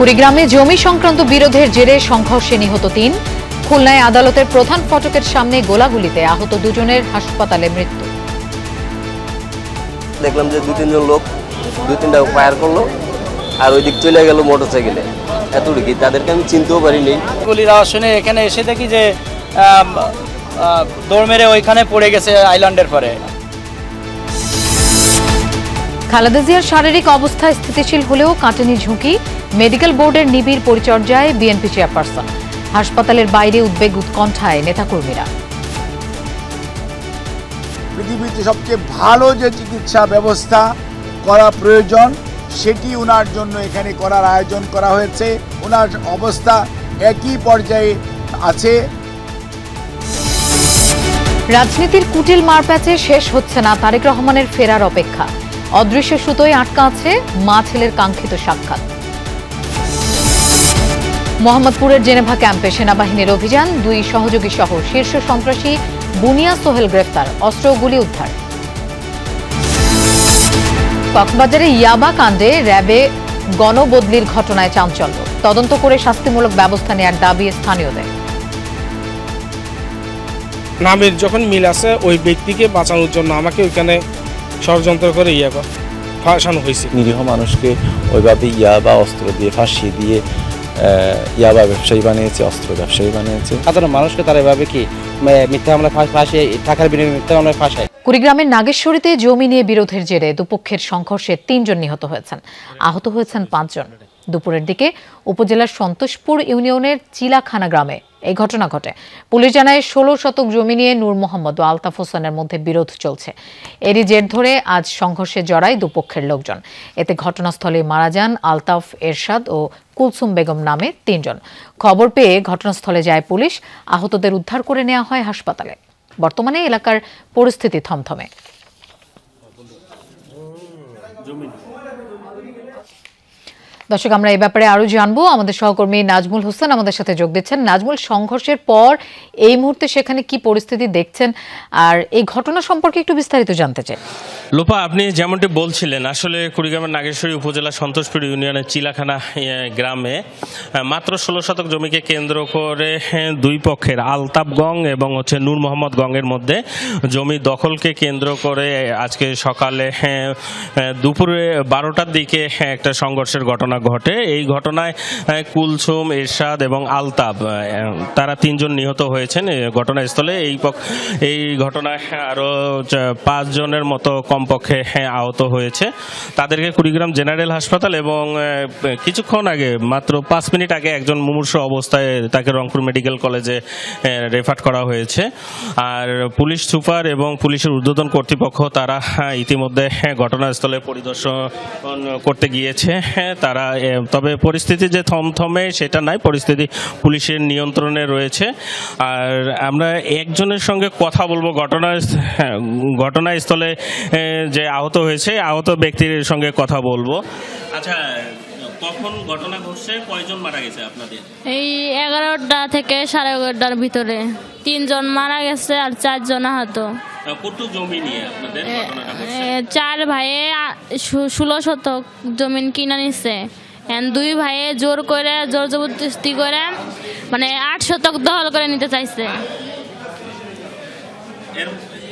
কুড়িগ্রামে জমি সংক্রান্ত বিরোধের জেরে সংঘর্ষে নিহত ৩। খুলনায় আদালতের প্রধান ফটকের সামনে গোলাগুলিতে আহত ২ জনের হাসপাতালে মৃত্যু। দেখলাম যে ২-৩ লোক ২-৩টা ফায়ার করলো আর ওই দিক চলে গেল মোটরসাইকেলে। এতটুকু, তাদেরকে আমি চিনতেও পারিনি। গুলির আওয়াজ শুনে এখানে এসে দেখি যে দৌড় মেরে ওইখানে পড়ে গেছে আইল্যান্ডের পরে। খালেদা জিয়ার শারীরিক অবস্থা স্থিতিশীল হলেও কাটেনি ঝুঁকি। মেডিকেল বোর্ডের নিবিড় পরিচর্যায় বিএনপি চেয়ারপারসন। হাসপাতালের বাইরে উদ্বেগ উৎকণ্ঠায় নেতাকর্মীরা। পৃথিবীতে সবচেয়ে ভালো যে চিকিৎসা ব্যবস্থা করা প্রয়োজন সেটি ওনার জন্য এখানে করার আয়োজন করা হয়েছে। ওনার অবস্থা একই পর্যায়ে আছে। রাজনীতির কুটিল মারপ্যাচে শেষ হচ্ছে না তারেক রহমানের ফেরার অপেক্ষা। অদৃশ্য সুতোয় আটকা আছে মা ছেলের কাঙ্ক্ষিত সাক্ষাৎ। মোহাম্মদপুরের জেনেভা ক্যাম্পে সেনাবাহিনীর অভিযান, 2 সহযোগী সহ শীর্ষ সন্ত্রাসী বুনিয়া সোহেল গ্রেফতার, অস্ত্র গুলি উদ্ধার। কক্সবাজারে ইয়াবা কাণ্ডে র্যাবে গণবদলির ঘটনায় চাঞ্চল্য। তদন্ত করে শাস্তিমূলক ব্যবস্থা নেওয়ার দাবি স্থানীয়দের। নামের যখন মিল আছে ওই ব্যক্তিকে বাঁচানোর জন্য আমাকে ওইখানে ষড়যন্ত্র করে ফাঁসানো হয়েছে। নিরীহ মানুষকে ওইভাবে ইয়াবা অস্ত্র দিয়ে ফাঁসিয়ে দিয়ে ইয়াবা ব্যবসায়ী বানিয়েছে, অস্ত্র ব্যবসায়ী বানিয়েছে। সাধারণ মানুষকে তারা এভাবে কি মিথ্যা মামলায় ফাঁসিয়ে, টাকার বিনিময়ে মিথ্যা মামলায় ফাঁসায়। কুড়িগ্রামের নাগেশ্বরীতে জমি নিয়ে বিরোধের জেরে দুপক্ষের সংঘর্ষে ৩ জন নিহত হয়েছেন, আহত হয়েছেন ৫ জন। দুপুরের দিকে উপজেলার সন্তোষপুর ইউনিয়নের চিলাখানা গ্রামে এই ঘটনা ঘটে। পুলিশ জানায় ১৬ শতক জমি নিয়ে নূর মোহাম্মদ ও আলতাফ হোসেনের মধ্যে বিরোধ চলছে। এরই জের ধরে আজ সংঘর্ষে জড়ায় দুপক্ষের লোকজন। এতে ঘটনাস্থলে মারা যান আলতাফ, এরশাদ ও কুলসুম বেগম নামে ৩ জন। খবর পেয়ে ঘটনাস্থলে যায় পুলিশ। আহতদের উদ্ধার করে নেওয়া হয় হাসপাতালে। বর্তমানে এলাকার পরিস্থিতি থমথমে। দর্শক, আমরা এই ব্যাপারে আরো জানবো। আমাদের সহকর্মী নাজমুল হোসেন আমাদের সাথে যোগ দিচ্ছেন। নাজমুল, সংঘর্ষের পর এই মুহূর্তে সেখানে কি পরিস্থিতি দেখছেন, আর এই ঘটনা সম্পর্কে একটু বিস্তারিত জানতে চাই। লোপা, আপনি যেমনটি বলছিলেন, আসলে কুড়িগ্রামের নাগেশ্বরী উপজেলা সন্তোষপুর ইউনিয়নের চিলাখানা গ্রামে মাত্র 16 শতক জমিকে কেন্দ্র করে 2 পক্ষের আলতাফ গং এবং নূর মোহাম্মদ গংয়ের মধ্যে জমি দখলকে কেন্দ্র করে আজকে সকালে দুপুরে 12টার দিকে একটা সংঘর্ষের ঘটনা ঘটে। এই ঘটনায় কুলসুম, এরশাদ এবং আলতাফ তারা 3 জন নিহত হয়েছেন ঘটনাস্থলে। এই ঘটনায় আরও 5 জনের মতো কমপক্ষে আহত হয়েছে। তাদেরকে কুড়িগ্রাম জেনারেল হাসপাতাল এবং কিছুক্ষণ আগে, মাত্র 5 মিনিট আগে, একজন মুমূর্ষু অবস্থায় তাকে রংপুর মেডিকেল কলেজে রেফার করা হয়েছে। আর পুলিশ সুপার এবং পুলিশের ঊর্ধ্বতন কর্তৃপক্ষ তারা ইতিমধ্যে ঘটনাস্থলে পরিদর্শন করতে গিয়েছে। তারা তবে পরিস্থিতি যে থমথমে সেটা নাই, পরিস্থিতি পুলিশের নিয়ন্ত্রণে রয়েছে। আর আমরা একজনের সঙ্গে কথা বলবো ঘটনাস্থলে যে আহত হয়েছে, আহত ব্যক্তির সঙ্গে কথা বলবো। আচ্ছা, কখন ঘটনা ঘটছে, কয়জন মারা গেছে আপনাদের? এই 11টা থেকে 11:30টার ভিতরে 3 জন মারা গেছে আর 4 জন আহত। কত জমি নিয়ে আপনাদের ঘটনাটা ঘটছে? 4 ভাইয়ে 16 শতক জমিন কিনে নিছে। 2 ভাইয়ে জোর জবরদস্তি করে মানে 8 শতক দখল করে নিতে চাইছে।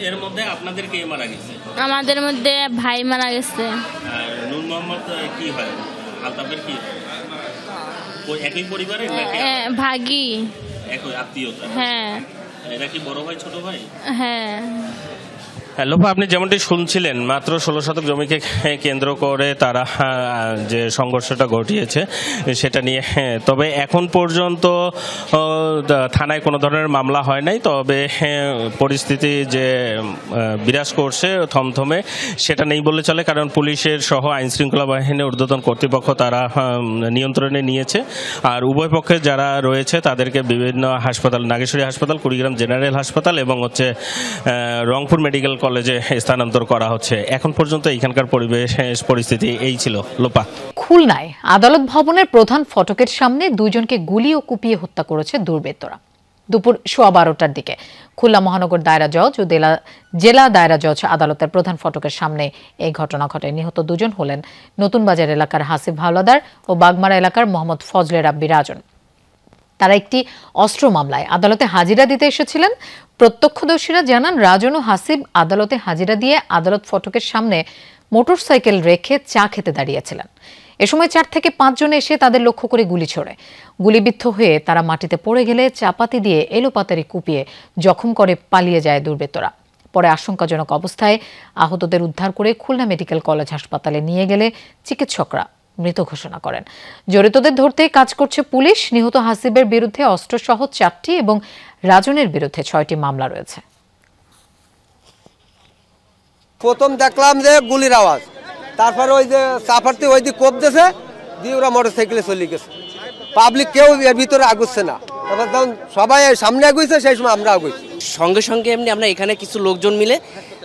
এর মধ্যে আপনাদের কে মারা গেছে? আমাদের মধ্যে ভাই মারা গেছে। আর নূর মোহাম্মদ কি হয়? আলতাফের কি? ওই একই পরিবারের নাকি ভাগী? একই আত্মীয়তা? হ্যাঁ। এরা কি বড় ভাই ছোট ভাই? হ্যাঁ। লোপা, আপনি যেমনটি শুনছিলেন, মাত্র 16 শতক জমিকে কেন্দ্র করে তারা যে সংঘর্ষটা ঘটিয়েছে সেটা নিয়ে, তবে এখন পর্যন্ত থানায় কোনো ধরনের মামলা হয় নাই। তবে পরিস্থিতি যে বিরাজ করছে থমথমে, সেটা নেই বলে চলে, কারণ পুলিশের সহ আইনশৃঙ্খলা বাহিনীর ঊর্ধ্বতন কর্তৃপক্ষ তারা নিয়ন্ত্রণে নিয়েছে। আর উভয় পক্ষে যারা রয়েছে তাদেরকে বিভিন্ন হাসপাতাল, নাগেশ্বরী হাসপাতাল, কুড়িগ্রাম জেনারেল হাসপাতাল এবং রংপুর মেডিকেল কলেজে স্থানান্তর করা হচ্ছে। এখন পর্যন্ত এখানকার পরিস্থিতি এই ছিল। লোপা, খুলনায় আদালত ভবনের প্রধান ফটকের সামনে 2 জনকে গুলি ও কুপিয়ে হত্যা করেছে দুর্বৃত্তরা। দুপুর 12:15টার দিকে খুলনা মহানগর দায়রা জজ ও জেলা দায়রা জজ আদালতের প্রধান ফটকের সামনে এই ঘটনা ঘটে। নিহত দুজন হলেন নতুন বাজার এলাকার হাসিব হাওলাদার ও বাগমারা এলাকার মোহাম্মদ ফজলে রাব্বি রাজন। তারা একটি অস্ত্র মামলায় আদালতে হাজিরা দিতে এসেছিলেন। প্রত্যক্ষদর্শীরা জানান, রাজন ও হাসিব আদালতে হাজিরা দিয়ে আদালত ফটকের সামনে মোটরসাইকেল রেখে চা খেতে দাঁড়িয়েছিলেন। এ সময় 4 থেকে 5 জন এসে তাদের লক্ষ্য করে গুলি ছোড়ে। গুলিবিদ্ধ হয়ে তারা মাটিতে পড়ে গেলে চাপাতি দিয়ে এলোপাতাড়ি কুপিয়ে জখম করে পালিয়ে যায় দুর্বৃত্তরা। পরে আশঙ্কাজনক অবস্থায় আহতদের উদ্ধার করে খুলনা মেডিকেল কলেজ হাসপাতালে নিয়ে গেলে চিকিৎসকরা মৃত ঘোষণা করেন। জড়িতদের ধরতে কাজ করছে পুলিশ। নিহত হাসিবের বিরুদ্ধে অস্ত্রসহ 4টি এবং রাজনের বিরুদ্ধে 6টি মামলা রয়েছে। প্রথম দেখলাম যে গুলির আওয়াজ, তারপরে ওই যে চাপারতে ওই দিকে কোপ দিয়েছে, দিয়ে ওরা মোটরসাইকেলে চলে গেছে। পাবলিক কেউ এর ভিতরে আগুচ্ছে না। তারপর যখন সবাই সামনে আগুইছে সেই সময় আমরা আগুইছি। সঙ্গে সঙ্গে এমনি আমরা এখানে কিছু লোকজন মিলে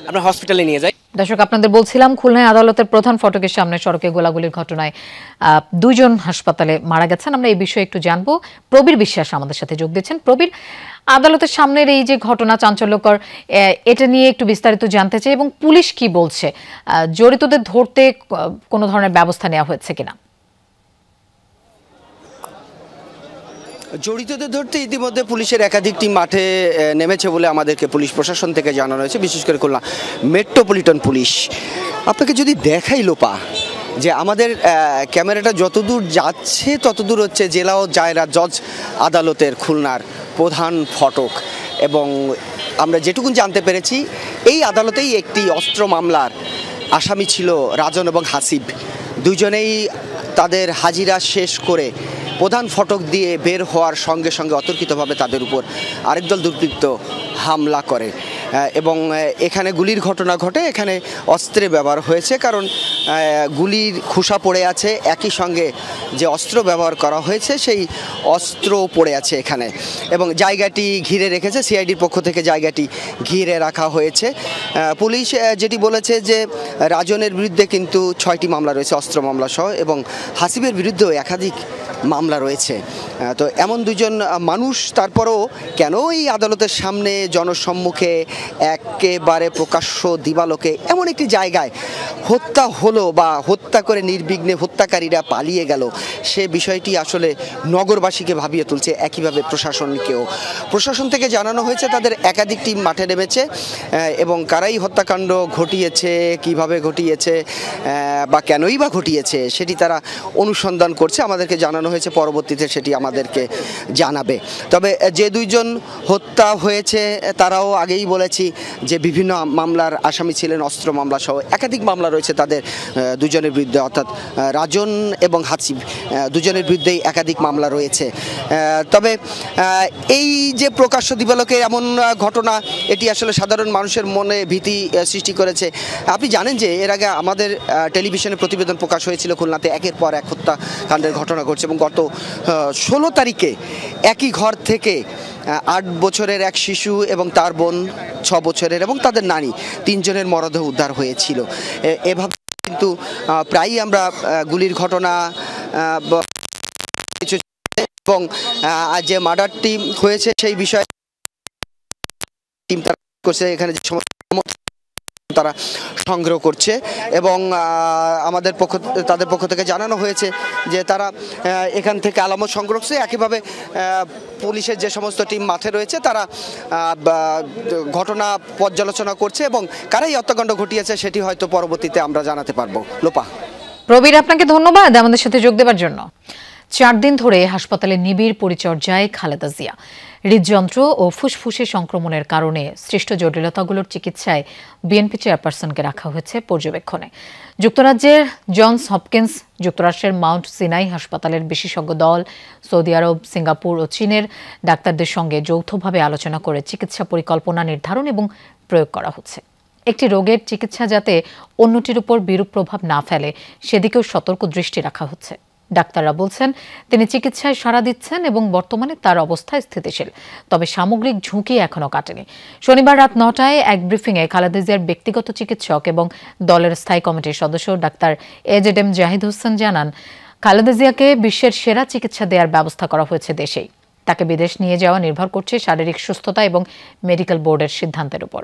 আমরা হসপিটালে নিয়ে যাই। দর্শক, আপনাদের বলছিলাম, খুলনায় আদালতের প্রধান ফটকের সামনে সড়কে গোলাগুলির ঘটনায় 2 জন হাসপাতালে মারা গেছেন। আমরা এই বিষয়ে একটু জানবো। প্রবীর বিশ্বাস আমাদের সাথে যোগ দিচ্ছেন। প্রবীর, আদালতের সামনের এই যে ঘটনা চাঞ্চল্যকর, এটা নিয়ে একটু বিস্তারিত জানতে চাই এবং পুলিশ কি বলছে, জড়িতদের ধরতে কোনো ধরনের ব্যবস্থা নেওয়া হয়েছে কিনা? জড়িতদের ধরতে ইতিমধ্যে পুলিশের একাধিক টিম মাঠে নেমেছে বলে আমাদেরকে পুলিশ প্রশাসন থেকে জানানো হয়েছে, বিশেষ করে খুলনা মেট্রোপলিটন পুলিশ। আপনাকে যদি দেখাই লোপা, যে আমাদের ক্যামেরাটা যতদূর যাচ্ছে ততদূর হচ্ছে জেলা ও দায়রা জজ আদালতের খুলনার প্রধান ফটক, এবং আমরা যেটুকু জানতে পেরেছি এই আদালতেই একটি অস্ত্র মামলার আসামি ছিল রাজন এবং হাসিব। দুজনেই তাদের হাজিরা শেষ করে প্রধান ফটক দিয়ে বের হওয়ার সঙ্গে সঙ্গে অতর্কিতভাবে তাদের উপর আরেক দল দুর্বৃত্ত হামলা করে এবং এখানে গুলির ঘটনা ঘটে। এখানে অস্ত্রের ব্যবহার হয়েছে, কারণ গুলির খোসা পড়ে আছে, একই সঙ্গে যে অস্ত্র ব্যবহার করা হয়েছে সেই অস্ত্র পড়ে আছে এখানে, এবং জায়গাটি ঘিরে রেখেছে সিআইডির পক্ষ থেকে, জায়গাটি ঘিরে রাখা হয়েছে। পুলিশ যেটি বলেছে যে রাজনের বিরুদ্ধে কিন্তু 6টি মামলা রয়েছে অস্ত্র মামলা সহ, এবং হাসিবের বিরুদ্ধেও একাধিক মামলা রয়েছে। তো এমন দুজন মানুষ তারপরও কেন এই আদালতের সামনে জনসম্মুখে একেবারে প্রকাশ্য দিবালোকে এমন একটি জায়গায় হত্যা হলো বা হত্যা করে নির্বিঘ্নে হত্যাকারীরা পালিয়ে গেল, সে বিষয়টি আসলে নগরবাসীকে ভাবিয়ে তুলছে, একইভাবে প্রশাসনকেও। প্রশাসন থেকে জানানো হয়েছে তাদের একাধিক টিম মাঠে নেমেছে এবং কারাই হত্যাকাণ্ড ঘটিয়েছে, কিভাবে ঘটিয়েছে বা কেনই বা ঘটিয়েছে সেটি তারা অনুসন্ধান করছে। আমাদেরকে জানানো হয়েছে পরবর্তীতে সেটি আমাদেরকে জানাবে। তবে যে 2 জন হত্যা হয়েছে তারাও আগেই বলেছি যে বিভিন্ন মামলার আসামি ছিলেন, অস্ত্র মামলা সহ একাধিক মামলা রয়েছে তাদের দুজনের বিরুদ্ধে, অর্থাৎ রাজন এবং হাসিব দুজনের বিরুদ্ধেই একাধিক মামলা রয়েছে। তবে এই যে প্রকাশ্য দিবালোকে এমন ঘটনা, এটি আসলে সাধারণ মানুষের মনে ভীতি সৃষ্টি করেছে। আপনি জানেন যে এর আগে আমাদের টেলিভিশনে প্রতিবেদন প্রকাশ হয়েছিল খুলনাতে একের পর এক হত্যাকাণ্ডের ঘটনা ঘটছে, এবং গত 16 তারিখে একই ঘর থেকে 8 বছরের এক শিশু এবং তার বোন 6 বছরের এবং তাদের নানি 3 জনের মরদেহ উদ্ধার হয়েছিল। এভাবে কিন্তু প্রায়ই আমরা গুলির ঘটনা এবং যে মার্ডারটি হয়েছে সেই বিষয়ে টিম তারা করছে, এখানে যে সমস্ত তারা সংগ্রহ করছে, এবং তাদের পক্ষ থেকে জানানো হয়েছে যে তারা এখান থেকে আলামত সংগ্রহ করছে। একইভাবে পুলিশের যে সমস্ত টিম মাঠে রয়েছে তারা ঘটনা পর্যালোচনা করছে, এবং কারাই হত্যাকাণ্ড ঘটিয়েছে সেটি হয়তো পরবর্তীতে আমরা জানাতে পারবো। লোপা। প্রবীর, আপনাকে ধন্যবাদ আমাদের সাথে যোগ দেওয়ার জন্য। 4 দিন ধরে হাসপাতালে নিবিড় পরিচর্যায় খালেদা জিয়া। হৃদযন্ত্র ও ফুসফুসে সংক্রমণের কারণে সৃষ্ট জটিলতাগুলোর চিকিৎসায় বিএনপি চেয়ারপারসনকে রাখা হয়েছে পর্যবেক্ষণে। যুক্তরাজ্যের জনস হপকিন্স, যুক্তরাষ্ট্রের মাউন্ট সিনাই হাসপাতালের বিশেষজ্ঞ দল, সৌদি আরব, সিঙ্গাপুর ও চীনের ডাক্তারদের সঙ্গে যৌথভাবে আলোচনা করে চিকিৎসা পরিকল্পনা নির্ধারণ এবং প্রয়োগ করা হচ্ছে। একটি রোগের চিকিৎসা যাতে অন্যটির উপর বিরূপ প্রভাব না ফেলে সেদিকেও সতর্ক দৃষ্টি রাখা হচ্ছে। ডাক্তাররা বলছেন তিনি চিকিৎসায় সাড়া দিচ্ছেন এবং বর্তমানে তার অবস্থা স্থিতিশীল, তবে সামগ্রিক ঝুঁকি এখনো কাটেনি। শনিবার রাত 9টায় এক ব্রিফিংয়ে খালেদা জিয়ার ব্যক্তিগত চিকিৎসক এবং দলের স্থায়ী কমিটির সদস্য doctor AZ M Zahid Hossain জানান, খালেদা জিয়াকে বিশ্বের সেরা চিকিৎসা দেওয়ার ব্যবস্থা করা হয়েছে দেশেই। তাকে বিদেশ নিয়ে যাওয়া নির্ভর করছে শারীরিক সুস্থতা এবং মেডিকেল বোর্ডের সিদ্ধান্তের উপর।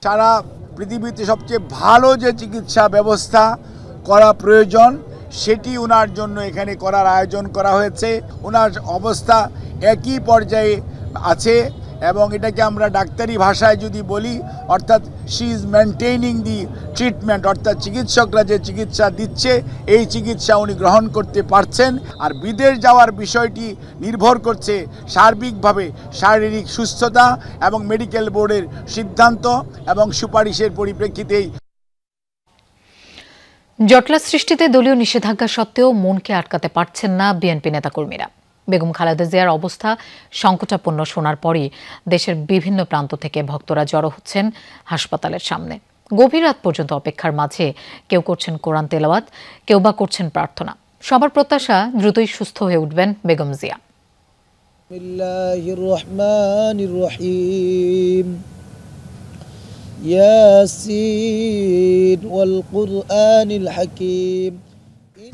সারা পৃথিবীতে সবচেয়ে ভালো যে চিকিৎসা ব্যবস্থা করা প্রয়োজন সেটি ওনার জন্য এখানে করার আয়োজন করা হয়েছে। ওনার অবস্থা একই পর্যায়ে আছে এবং এটাকে আমরা ডাক্তারি ভাষায় যদি বলি অর্থাৎ শি ইজ মেনটেইনিং দি ট্রিটমেন্ট, অর্থাৎ চিকিৎসকরা যে চিকিৎসা দিচ্ছে এই চিকিৎসা উনি গ্রহণ করতে পারছেন। আর বিদেশ যাওয়ার বিষয়টি নির্ভর করছে সার্বিকভাবে শারীরিক সুস্থতা এবং মেডিকেল বোর্ডের সিদ্ধান্ত এবং সুপারিশের পরিপ্রেক্ষিতেই। জটলা সৃষ্টিতে দলীয় নিষেধাজ্ঞা সত্ত্বেও মনকে আটকাতে পারছেন না বিএনপি নেতাকর্মীরা। বেগম খালেদা জিয়ার অবস্থা সংকটাপন্ন শোনার পরই দেশের বিভিন্ন প্রান্ত থেকে ভক্তরা জড়ো হচ্ছেন হাসপাতালের সামনে। গভীর রাত পর্যন্ত অপেক্ষার মাঝে কেউ করছেন কোরআন তেলাওয়াত, কেউ বা করছেন প্রার্থনা। সবার প্রত্যাশা দ্রুতই সুস্থ হয়ে উঠবেন বেগম জিয়া।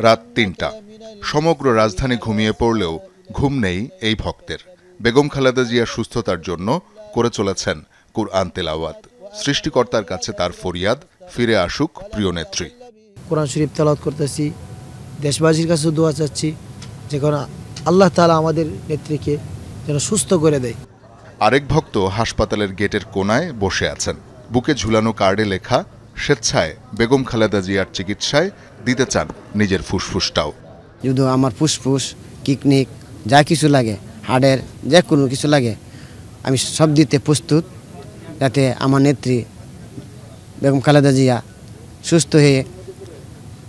রাত ৩টা, সমগ্র রাজধানী ঘুমিয়ে পড়লেও ঘুম নেই এই ভক্তের। বেগম খালেদা জিয়ার সুস্থতার জন্য করে চলেছেন কুরআন তেলাওয়াত। সৃষ্টিকর্তার কাছে তার ফরিয়াদ, ফিরে আসুক প্রিয় নেত্রী। কোরআন শরীফ তেলাওয়াত করতেছি, দেশবাসীর কাছে দোয়া চাচ্ছি যে আল্লাহ তাআলা আমাদের নেত্রীকে যেন সুস্থ করে দেয়। আরেক ভক্ত হাসপাতালের গেটের কোনায় বসে আছেন। বুকে ঝুলানো কার্ডে লেখা, স্বেচ্ছায় বেগম খালেদা জিয়ার চিকিৎসায় দিতে চান নিজের ফুসফুসটাও। যদি আমার ফুসফুস, কিডনি যা কিছু লাগে, হাড়ের যে কোনো কিছু লাগে, আমি সব দিতে প্রস্তুত, যাতে আমার নেত্রী বেগম খালেদা জিয়া সুস্থ হয়ে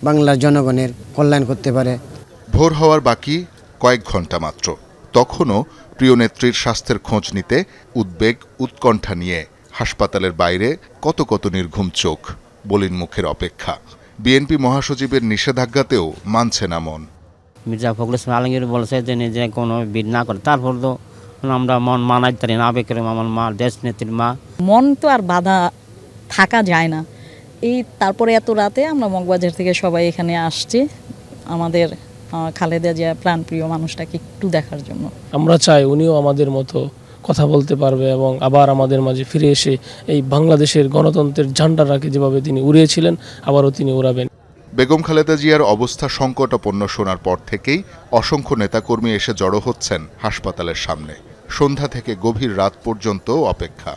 বাংলার জনগণের কল্যাণ করতে পারে। ভোর হওয়ার বাকি কয়েক ঘন্টা মাত্র, তখনও প্রিয় নেত্রীর স্বাস্থ্যের খোঁজ নিতে উদ্বেগ, উৎকণ্ঠা নিয়ে হাসপাতালের বাইরে কত কত নির্ঘুম চোখ, বলিন মুখের অপেক্ষা। বিএনপি মহাসচিবের নিষেধাজ্ঞাতেও মানছে না মন। মির্জা ফখরুল ইসলাম আলমগীর বলেছে যে নিজে কোনো বিড না করে, তারপর তো আমরা মন মানাইতে পারি না। আবেগের আমার মা, দেশ নেত্রীর মা, মন তো আর বাধা থাকা যায় না। তারপরে এত রাতে আমরা মগবাজার থেকে সবাই এখানে আসছি আমাদের খালেদা জিয়া প্রাণপ্রিয় মানুষটাকে একটু দেখার জন্য। আমরা চাই উনিও আমাদের মতো কথা বলতে পারবে এবং আবার আমাদের মাঝে ফিরে এসে এই বাংলাদেশের গণতন্ত্রের ঝান্ডাটাকে যেভাবে তিনি উড়িয়েছিলেন আবারও তিনি উড়াবেন। বেগম খালেদা জিয়ার অবস্থা সংকটাপন্ন শোনার পর থেকেই অসংখ্য নেতাকর্মী এসে জড়ো হচ্ছেন হাসপাতালের সামনে। সন্ধ্যা থেকে গভীর রাত পর্যন্ত অপেক্ষা।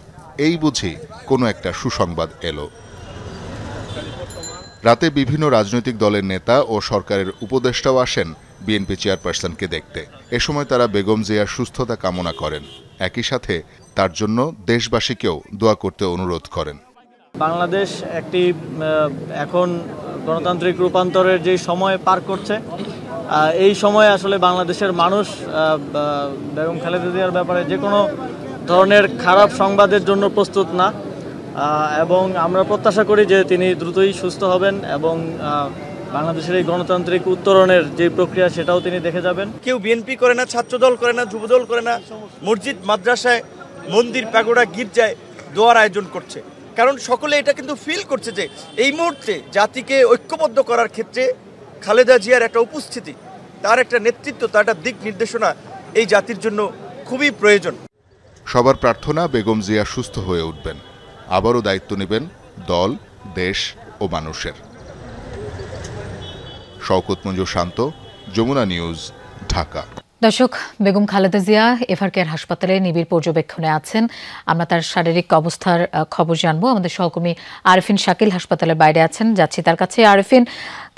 এই বুঝি কোনো একটা সুসংবাদ এলো। রাতে বিভিন্ন রাজনৈতিক দলের নেতা ও সরকারের উপদেষ্টাও আসেন বিএনপি চেয়ারপারসনকে দেখতে। এ সময় তারা বেগম জিয়ার সুস্থতা কামনা করেন, একই সাথে তার জন্য দেশবাসীকেও দোয়া করতে অনুরোধ করেন। বাংলাদেশ একটি এখন গণতান্ত্রিক রূপান্তরের যে সময় পার করছে, এই সময় আসলে বাংলাদেশের মানুষ বেগম খালেদা জিয়ার ব্যাপারে যে কোনো ধরনের খারাপ সংবাদের জন্য প্রস্তুত না, এবং আমরা প্রত্যাশা করি যে তিনি দ্রুতই সুস্থ হবেন এবং বাংলাদেশের এই গণতান্ত্রিক উত্তরণের যে প্রক্রিয়া সেটাও তিনি দেখে যাবেন। কেউ বিএনপি করে না, ছাত্রদল করে না, যুবদল করে না, মসজিদ, মাদ্রাসায়, মন্দির, প্যাগোডা, গির্জায় দোয়ার আয়োজন করছে। কারণ সকলে এটা কিন্তু ফিল করছে যে এই মুহূর্তে জাতিকে ঐক্যবদ্ধ করার ক্ষেত্রে খালেদা জিয়ার একটা উপস্থিতি, তার একটা নেতৃত্ব, তার একটা দিক নির্দেশনা এই জাতির জন্য খুবই প্রয়োজন। সবার প্রার্থনা বেগম জিয়া সুস্থ হয়ে উঠবেন, আবারও দায়িত্ব নেবেন দল, দেশ ও মানুষের। শওকত মঞ্জুর শান্ত, যমুনা নিউজ, ঢাকা। দর্শক, বেগম খালেদা জিয়া এভার কেয়ার হাসপাতালে নিবিড় পর্যবেক্ষণে আছেন। আমরা তার শারীরিক অবস্থার খবর জানবো। আমাদের সহকর্মী আরেফিন শাকিল হাসপাতালের বাইরে আছেন, যাচ্ছি তার কাছে। আরেফিন,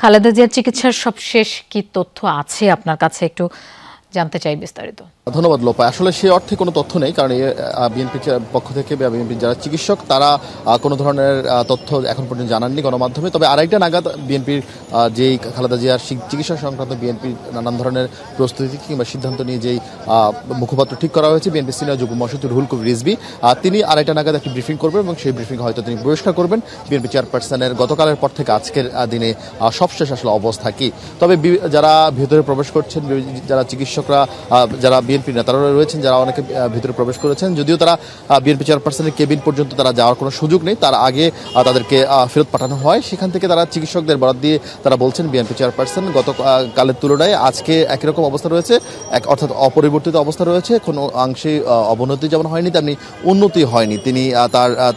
খালেদা জিয়ার চিকিৎসার সবশেষ কি তথ্য আছে আপনার কাছে, একটু জানতে চাই বিস্তারিত। ধন্যবাদ লোপা। আসলে সে অর্থে কোনো তথ্য নেই, কারণ বিএনপির পক্ষ থেকে বিএনপির যারা চিকিৎসক তারা কোনো ধরনের তথ্য এখন পর্যন্ত জানাননি গণমাধ্যমে। তবে আড়াইটা নাগাদ বিএনপির যেই খালেদা জিয়ার চিকিৎসা সংক্রান্ত বিএনপির নানান ধরনের প্রস্তুতি কিংবা সিদ্ধান্ত নিয়ে যেই মুখপাত্র ঠিক করা হয়েছে, বিএনপি সিনিয়র যুগ্ম মহাসচিব রুহুল কবির রিজভী, তিনি আড়াইটা নাগাদ একটি ব্রিফিং করবেন এবং সেই ব্রিফিং হয়তো তিনি বহিষ্কার করবেন বিএনপি চেয়ারপারসনের গতকালের পর থেকে আজকের দিনে সবশেষ আসলে অবস্থা কি। তবে যারা ভেতরে প্রবেশ করছেন, যারা চিকিৎসকরা, যারা বিএনপি নেতারা রয়েছেন যারা অনেকে ভিতরে প্রবেশ করেছেন, যদিও তারা বিএনপি চেয়ারপারসনের কেবিন পর্যন্ত তারা যাওয়ার কোনো সুযোগ নেই, তার আগে তাদেরকে ফেরত পাঠানো হয়। সেখান থেকে তারা চিকিৎসকদের বরাত দিয়ে তারা বলছেন বিএনপি চেয়ারপারসন গতকালের তুলনায় আজকে একই রকম অবস্থা রয়েছে, অর্থাৎ অপরিবর্তিত অবস্থা রয়েছে, কোনো অংশে অবনতি যেমন হয়নি তেমনি উন্নতি হয়নি। তিনি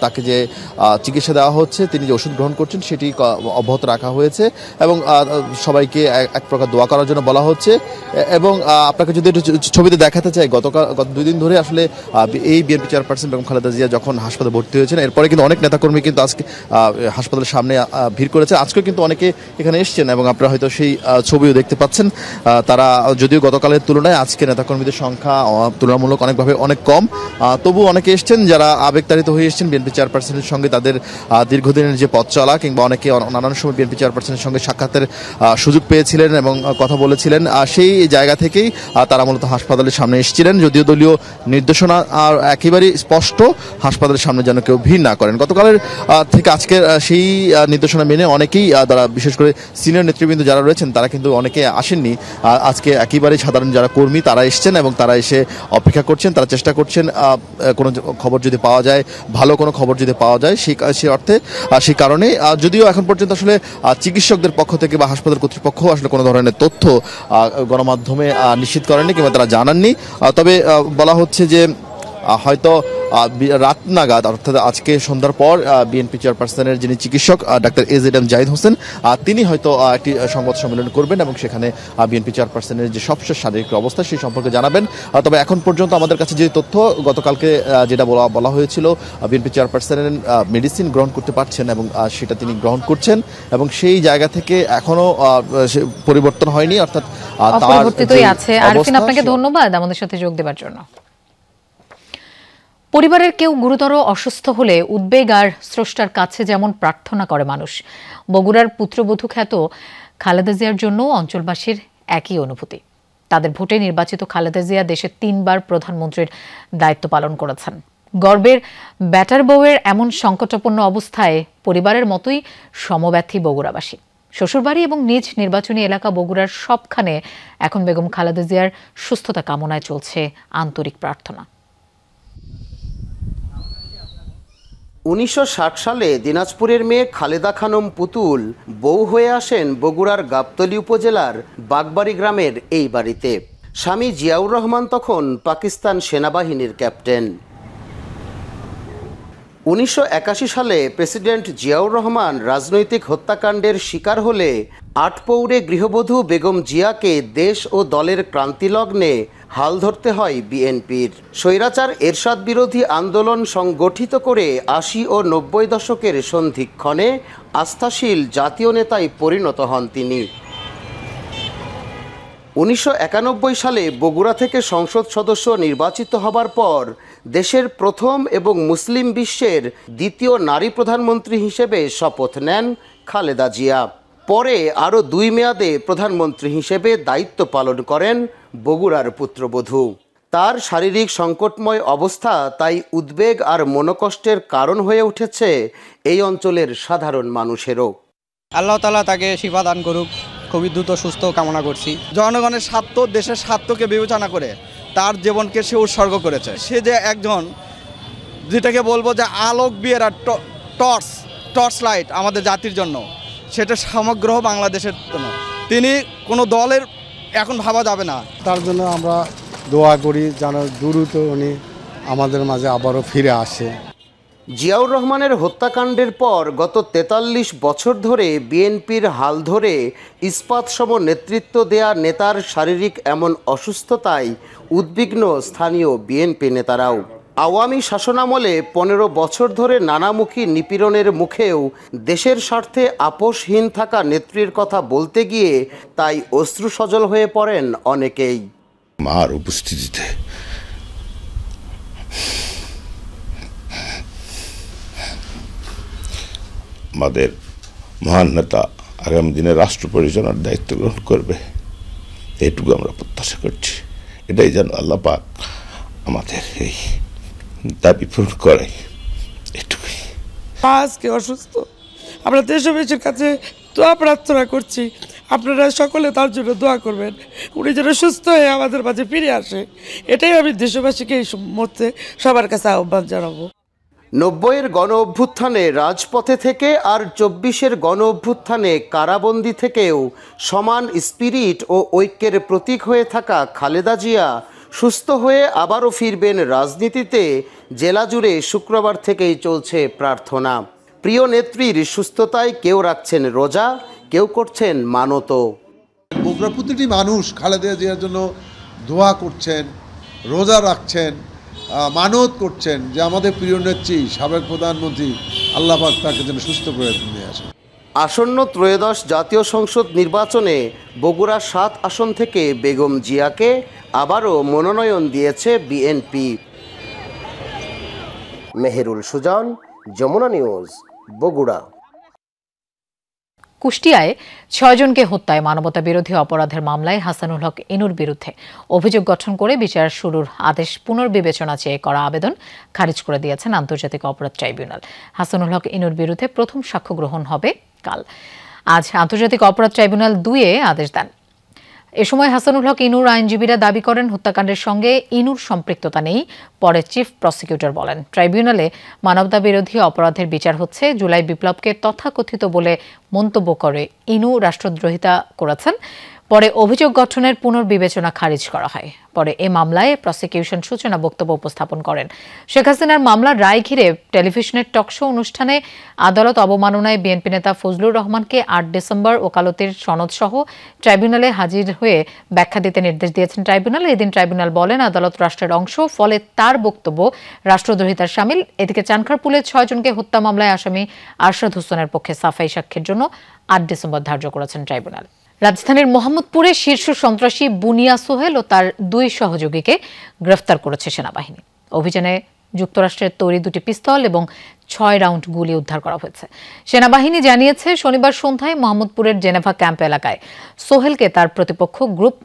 তাকে যে চিকিৎসা দেওয়া হচ্ছে, তিনি যে ওষুধ গ্রহণ করছেন সেটি অব্যাহত রাখা হয়েছে এবং সবাইকে এক প্রকার দোয়া করার জন্য বলা হচ্ছে। এবং আপনাকে যদি একটু ছবিতে দেখাতে চাই, গত 2 দিন ধরে আসলে এই বিএনপি চেয়ারপারসন বেগম খালেদা জিয়া যখন হাসপাতালে ভর্তি হয়েছেন, এরপরে কিন্তু অনেক নেতাকর্মী কিন্তু আজকে হাসপাতালের সামনে ভিড় করেছে। আজকেও কিন্তু অনেকে এখানে এসছেন এবং আপনারা হয়তো সেই ছবিও দেখতে পাচ্ছেন। তারা যদিও গতকালের তুলনায় আজকে নেতাকর্মীদের সংখ্যা তুলনামূলক অনেক কম, তবু অনেকে এসছেন যারা আবেগতাড়িত হয়ে এসছেন বিএনপি চেয়ারপারসনের সঙ্গে, তাদের দীর্ঘদিনের যে পথ চলা কিংবা অনেকে নানান সময় বিএনপি চেয়ারপারসনের সঙ্গে সাক্ষাতের সুযোগ পেয়েছিলেন এবং কথা বলেছিলেন, সেই জায়গা থেকেই তারা মূলত হাসপাতালের সামনে এসেছিলেন। যদিও দলীয় নির্দেশনা আর একেবারেই স্পষ্ট, হাসপাতালের সামনে যেন কেউ ভিড় না করেন। গতকালের থেকে আজকের সেই নির্দেশনা মেনে অনেকেই তারা, বিশেষ করে সিনিয়র নেতৃবৃন্দ যারা রয়েছেন তারা কিন্তু অনেকে আসেননি। আজকে একেবারেই সাধারণ যারা কর্মী তারা এসছেন এবং তারা এসে অপেক্ষা করছেন, তারা চেষ্টা করছেন কোনো খবর যদি পাওয়া যায়, ভালো কোনো খবর যদি পাওয়া যায় সেই অর্থে। সেই কারণে যদিও এখন পর্যন্ত আসলে চিকিৎসকদের পক্ষ থেকে বা হাসপাতাল কর্তৃপক্ষ আসলে কোনো ধরনের তথ্য গণমাধ্যমে নিশ্চিত করেননি কিংবা তারা জানাননি। তবে বলা হচ্ছে যে হয়তো রাত নাগাদ, অর্থাৎ আজকে সন্ধ্যার পর বিএনপি চেয়ারপারসনের যিনি চিকিৎসক ডাক্তার AZM জাহিদ হোসেন, তিনি হয়তো একটি সংবাদ সম্মেলন করবেন এবং সেখানে বিএনপি চেয়ারপারসনের যে সবশেষ শারীরিক অবস্থা সেই সম্পর্কে জানাবেন। তবে এখন পর্যন্ত আমাদের কাছে যে তথ্য, গতকালকে যেটা বলা হয়েছিল বিএনপি চেয়ারপারসনের মেডিসিন গ্রহণ করতে পারছেন এবং সেটা তিনি গ্রহণ করছেন এবং সেই জায়গা থেকে এখনো পরিবর্তন হয়নি, অর্থাৎ অপরিবর্তিতই আছে। আরফিন, আপনাকে ধন্যবাদ আমাদের সাথে যোগ দেওয়ার জন্য। পরিবারের কেউ গুরুতর অসুস্থ হলে উদ্বেগ আর স্রষ্টার কাছে যেমন প্রার্থনা করে মানুষ, বগুড়ার পুত্রবধূ খ্যাত খালেদা জিয়ার জন্য অঞ্চলবাসীর একই অনুভূতি। তাদের ভোটে নির্বাচিত খালেদা জিয়া দেশের 3 বার প্রধানমন্ত্রীর দায়িত্ব পালন করেছেন। গর্বের ব্যাটার বউয়ের এমন সংকটাপন্ন অবস্থায় পরিবারের মতোই সমব্যথী বগুড়াবাসী। শ্বশুরবাড়ি এবং নিজ নির্বাচনী এলাকা বগুড়ার সবখানে এখন বেগম খালেদা জিয়ার সুস্থতা কামনায় চলছে আন্তরিক প্রার্থনা। 1960 সালে দিনাজপুরের মেয়ে খালেদা খানম পুতুল বউ হয়ে আসেন বগুড়ার গাবতলী উপজেলার বাগবাড়ি গ্রামের এই বাড়িতে। স্বামী জিয়াউর রহমান তখন পাকিস্তান সেনাবাহিনীর ক্যাপ্টেন। 1981 সালে প্রেসিডেন্ট জিয়াউর রহমান রাজনৈতিক হত্যাকাণ্ডের শিকার হলে 8 পৌরে গৃহবধূ বেগম জিয়াকে দেশ ও দলের ক্রান্তিলগ্নে হাল ধরতে হয় বিএনপির। স্বৈরাচার এরশাদ বিরোধী আন্দোলন সংগঠিত করে 80 ও 90 দশকের সন্ধিক্ষণে আস্থাশীল জাতীয় নেতায় পরিণত হন তিনি। 1991 সালে বগুড়া থেকে সংসদ সদস্য নির্বাচিত হবার পর দেশের প্রথম এবং মুসলিম বিশ্বের দ্বিতীয় নারী প্রধানমন্ত্রী হিসেবে শপথ নেন খালেদা জিয়া। পরে আরও 2 মেয়াদে প্রধানমন্ত্রী হিসেবে দায়িত্ব পালন করেন বগুড়ার পুত্রবধূ। তার শারীরিক সংকটময় অবস্থা তাই উদ্বেগ আর মনোকষ্টের কারণ হয়ে উঠেছে এই অঞ্চলের সাধারণ মানুষেরও। আল্লাহ তাআলা তাকে শিফা দান করুক, খুবই দ্রুত সুস্থ কামনা করছি। জনগণের স্বার্থ, দেশের স্বার্থকে বিবেচনা করে তার জীবনকে সে উৎসর্গ করেছে। সে যে একজন, যেটাকে বলবো যে আলোক বিয়ের আর টর্চ লাইট আমাদের জাতির জন্য, সেটা সমগ্র বাংলাদেশের জন্য। তিনি কোনো দলের এখন ভাবা যাবে না। তার জন্য আমরা দোয়া করি যেন দ্রুত উনি আমাদের মাঝে আবারও ফিরে আসে। জিয়াউর রহমানের হত্যাকাণ্ডের পর গত 43 বছর ধরে বিএনপির হাল ধরে ইস্পাতসম নেতৃত্ব দেয়া নেতার শারীরিক এমন অসুস্থতায় উদ্বিগ্ন স্থানীয় বিএনপি নেতারাও। আওয়ামী শাসনামলে 15 বছর ধরে নানামুখী নিপীড়নের মুখেও দেশের স্বার্থে আপোষহীন থাকা নেত্রীর কথা বলতে গিয়ে তাই অশ্রুসজল হয়ে পড়েন অনেকেই। মার উপস্থিতিতে আমাদের মহান নেতা আগামী দিনে রাষ্ট্র পরিচালনার দায়িত্ব গ্রহণ করবে, এইটুকু আমরা প্রত্যাশা করছি। এটাই যেন আল্লাহ পাক আমাদের এই দাবি পূরণ করে, এটুকুই। আজকে অসুস্থ, আমরা দেশবাসীর কাছে দোয়া প্রার্থনা করছি আপনারা সকলে তার জন্য দোয়া করবেন, উনি যেন সুস্থ হয়ে আমাদের মাঝে ফিরে আসে। এটাই আমি দেশবাসীকে এই মুহূর্তে সবার কাছে আহ্বান জানাবো। 90-এর গণ অভ্যুত্থানে রাজপথে থেকে আর 24-এর গণ অভ্যুত্থানে কারাবন্দি থেকেও সমান স্পিরিট ও ঐক্যের প্রতীক হয়ে থাকা খালেদা জিয়া সুস্থ হয়ে আবারও ফিরবেন রাজনীতিতে জেলা জুড়ে শুক্রবার থেকেই চলছে প্রার্থনা। প্রিয় নেত্রীর সুস্থতায় কেউ রাখছেন রোজা, কেউ করছেন মানত। বগুড়ার প্রতিটি মানুষ খালেদা জিয়ার জন্য দোয়া করছেন, রোজা রাখছেন, মানত করছেন যে আমাদের প্রিয় নেত্রী সাবেক প্রধানমন্ত্রী আল্লাহ পাক তাকে যেন সুস্থ করে নিয়ে আসেন। আসন্ন ত্রয়োদশ জাতীয় সংসদ নির্বাচনে বগুড়া 7 আসন থেকে বেগম জিয়াকে আবারও মনোনয়ন দিয়েছে বিএনপি। মেহেরুল সুজান, যমুনা নিউজ, বগুড়া। কুষ্টিয়ায় 6 জনকে হত্যায় মানবতা বিরোধী অপরাধের মামলায় হাসানুল হক ইনুর বিরুদ্ধে অভিযোগ গঠন করে বিচার শুরুর আদেশ পুনর্বিবেচনা চেয়ে করা আবেদন খারিজ করে দিয়েছেন আন্তর্জাতিক অপরাধ ট্রাইব্যুনাল। হাসানুল হক ইনুর বিরুদ্ধে প্রথম সাক্ষ্য গ্রহণ হবে কাল। আজ আন্তর্জাতিক অপরাধ ট্রাইব্যুনাল 2-এ আদেশ দেন। এ সময় হাসানুল হক ইনুর আইনজীবীরা দাবি করেন হত্যাকাণ্ডের সঙ্গে ইনুর সম্পৃক্ততা নেই। পরে চিফ প্রসিকিউটর বলেন, ট্রাইব্যুনালে মানবতা বিরোধী অপরাধের বিচার হচ্ছে। জুলাই বিপ্লবকে তথাকথিত বলে মন্তব্য করে ইনু রাষ্ট্রদ্রোহিতা করেছেন। পরে অভিযোগ গঠনের পুনর্বিবেচনা খারিজ করা হয়। পরে এ মামলায় প্রসিকিউশন সূচনা বক্তব্য উপস্থাপন করেন। শেখ হাসিনার মামলার রায় ঘিরে টেলিভিশনের টকশো অনুষ্ঠানে আদালত অবমাননায় বিএনপি নেতা ফজলুর রহমানকে 8 ডিসেম্বর ওকালতির সনদ সহ ট্রাইব্যুনালে হাজির হয়ে ব্যাখ্যা দিতে নির্দেশ দিয়েছেন ট্রাইব্যুনাল। এদিন ট্রাইব্যুনাল বলেন আদালত রাষ্ট্রের অংশ, ফলে তার বক্তব্য রাষ্ট্রদ্রোহিতার শামিল। এদিকে চানখারপুলে 6 জনকে হত্যা মামলায় আসামি আরশাদ হোসেনের পক্ষে সাফাই সাক্ষ্যের জন্য 8 ডিসেম্বর ধার্য করেছেন ট্রাইব্যুনাল। রাজধানীর মোহাম্মদপুরে শীর্ষ সন্ত্রাসী বুনিয়া সোহেল ও তার 2 সহযোগীকে গ্রেফতার করেছে সেনাবাহিনী। অভিযানে যুক্তরাষ্ট্রের তৈরি 2টি পিস্তল এবং 6 রাউন্ড গুলি উদ্ধার করা হয়েছে। সেনাবাহিনী জানিয়েছে শনিবার সন্ধ্যায় মোহাম্মদপুরের জেনেভা ক্যাম্প এলাকায় সোহেলকে তার প্রতিপক্ষ গ্রুপ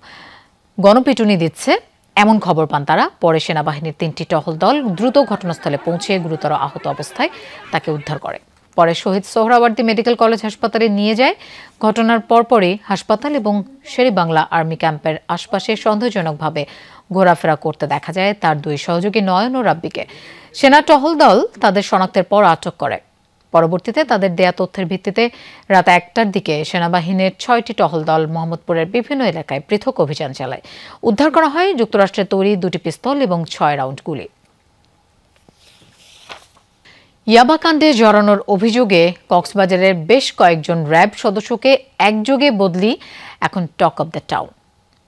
গণপিটুনি দিচ্ছে এমন খবর পান তারা। পরে সেনাবাহিনীর 3টি টহল দল দ্রুত ঘটনাস্থলে পৌঁছে গুরুতর আহত অবস্থায় তাকে উদ্ধার করে। পরে শহীদ সোহরাওয়ার্দী মেডিকেল কলেজ হাসপাতালে নিয়ে যায়। ঘটনার পরপরই হাসপাতাল এবং শেরেবাংলা আর্মি ক্যাম্পের আশপাশে সন্দেহজনকভাবে ঘোরাফেরা করতে দেখা যায় তার 2 সহযোগী নয়ন ও রাব্বিকে। সেনা টহল দল তাদের শনাক্তের পর আটক করে। পরবর্তীতে তাদের দেয়া তথ্যের ভিত্তিতে রাত 1টার দিকে সেনাবাহিনীর 6টি টহল দল মোহাম্মদপুরের বিভিন্ন এলাকায় পৃথক অভিযান চালায়। উদ্ধার করা হয় যুক্তরাষ্ট্রের তৈরি 2টি পিস্তল এবং 6 রাউন্ড গুলি। ইয়াবাকাণ্ডে জড়ানোর অভিযোগে কক্সবাজারের বেশ কয়েকজন র্যাব সদস্যকে একযোগে বদলি এখন টক অব দ্য টাউন।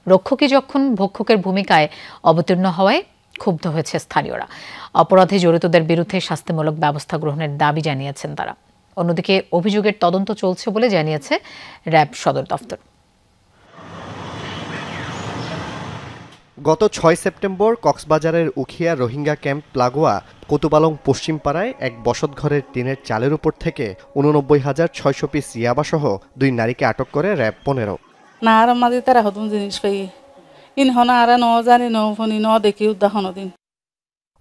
রক্ষকই যখন ভক্ষকের ভূমিকায় অবতীর্ণ হওয়ায় ক্ষুব্ধ হয়েছে স্থানীয়রা। অপরাধে জড়িতদের বিরুদ্ধে শাস্তিমূলক ব্যবস্থা গ্রহণের দাবি জানিয়েছেন তারা। অন্যদিকে অভিযোগের তদন্ত চলছে বলে জানিয়েছে র্যাব সদর দফতর। গত 6 সেপ্টেম্বর কক্সবাজারের উখিয়া রোহিঙ্গা ক্যাম্প লাগোয়া কোতুবালং পশ্চিমপাড়ায় এক বসতঘরের টিনের চালের উপর থেকে 89,600 পিস ইয়াবাসহ 2 নারীকে আটক করে র্যাব 15। না আর মাঝে তারা হতুন জিনিস পাই ইনহনা আর ন জানি ন ফোনি ন দেখি উদাহরণ দিন।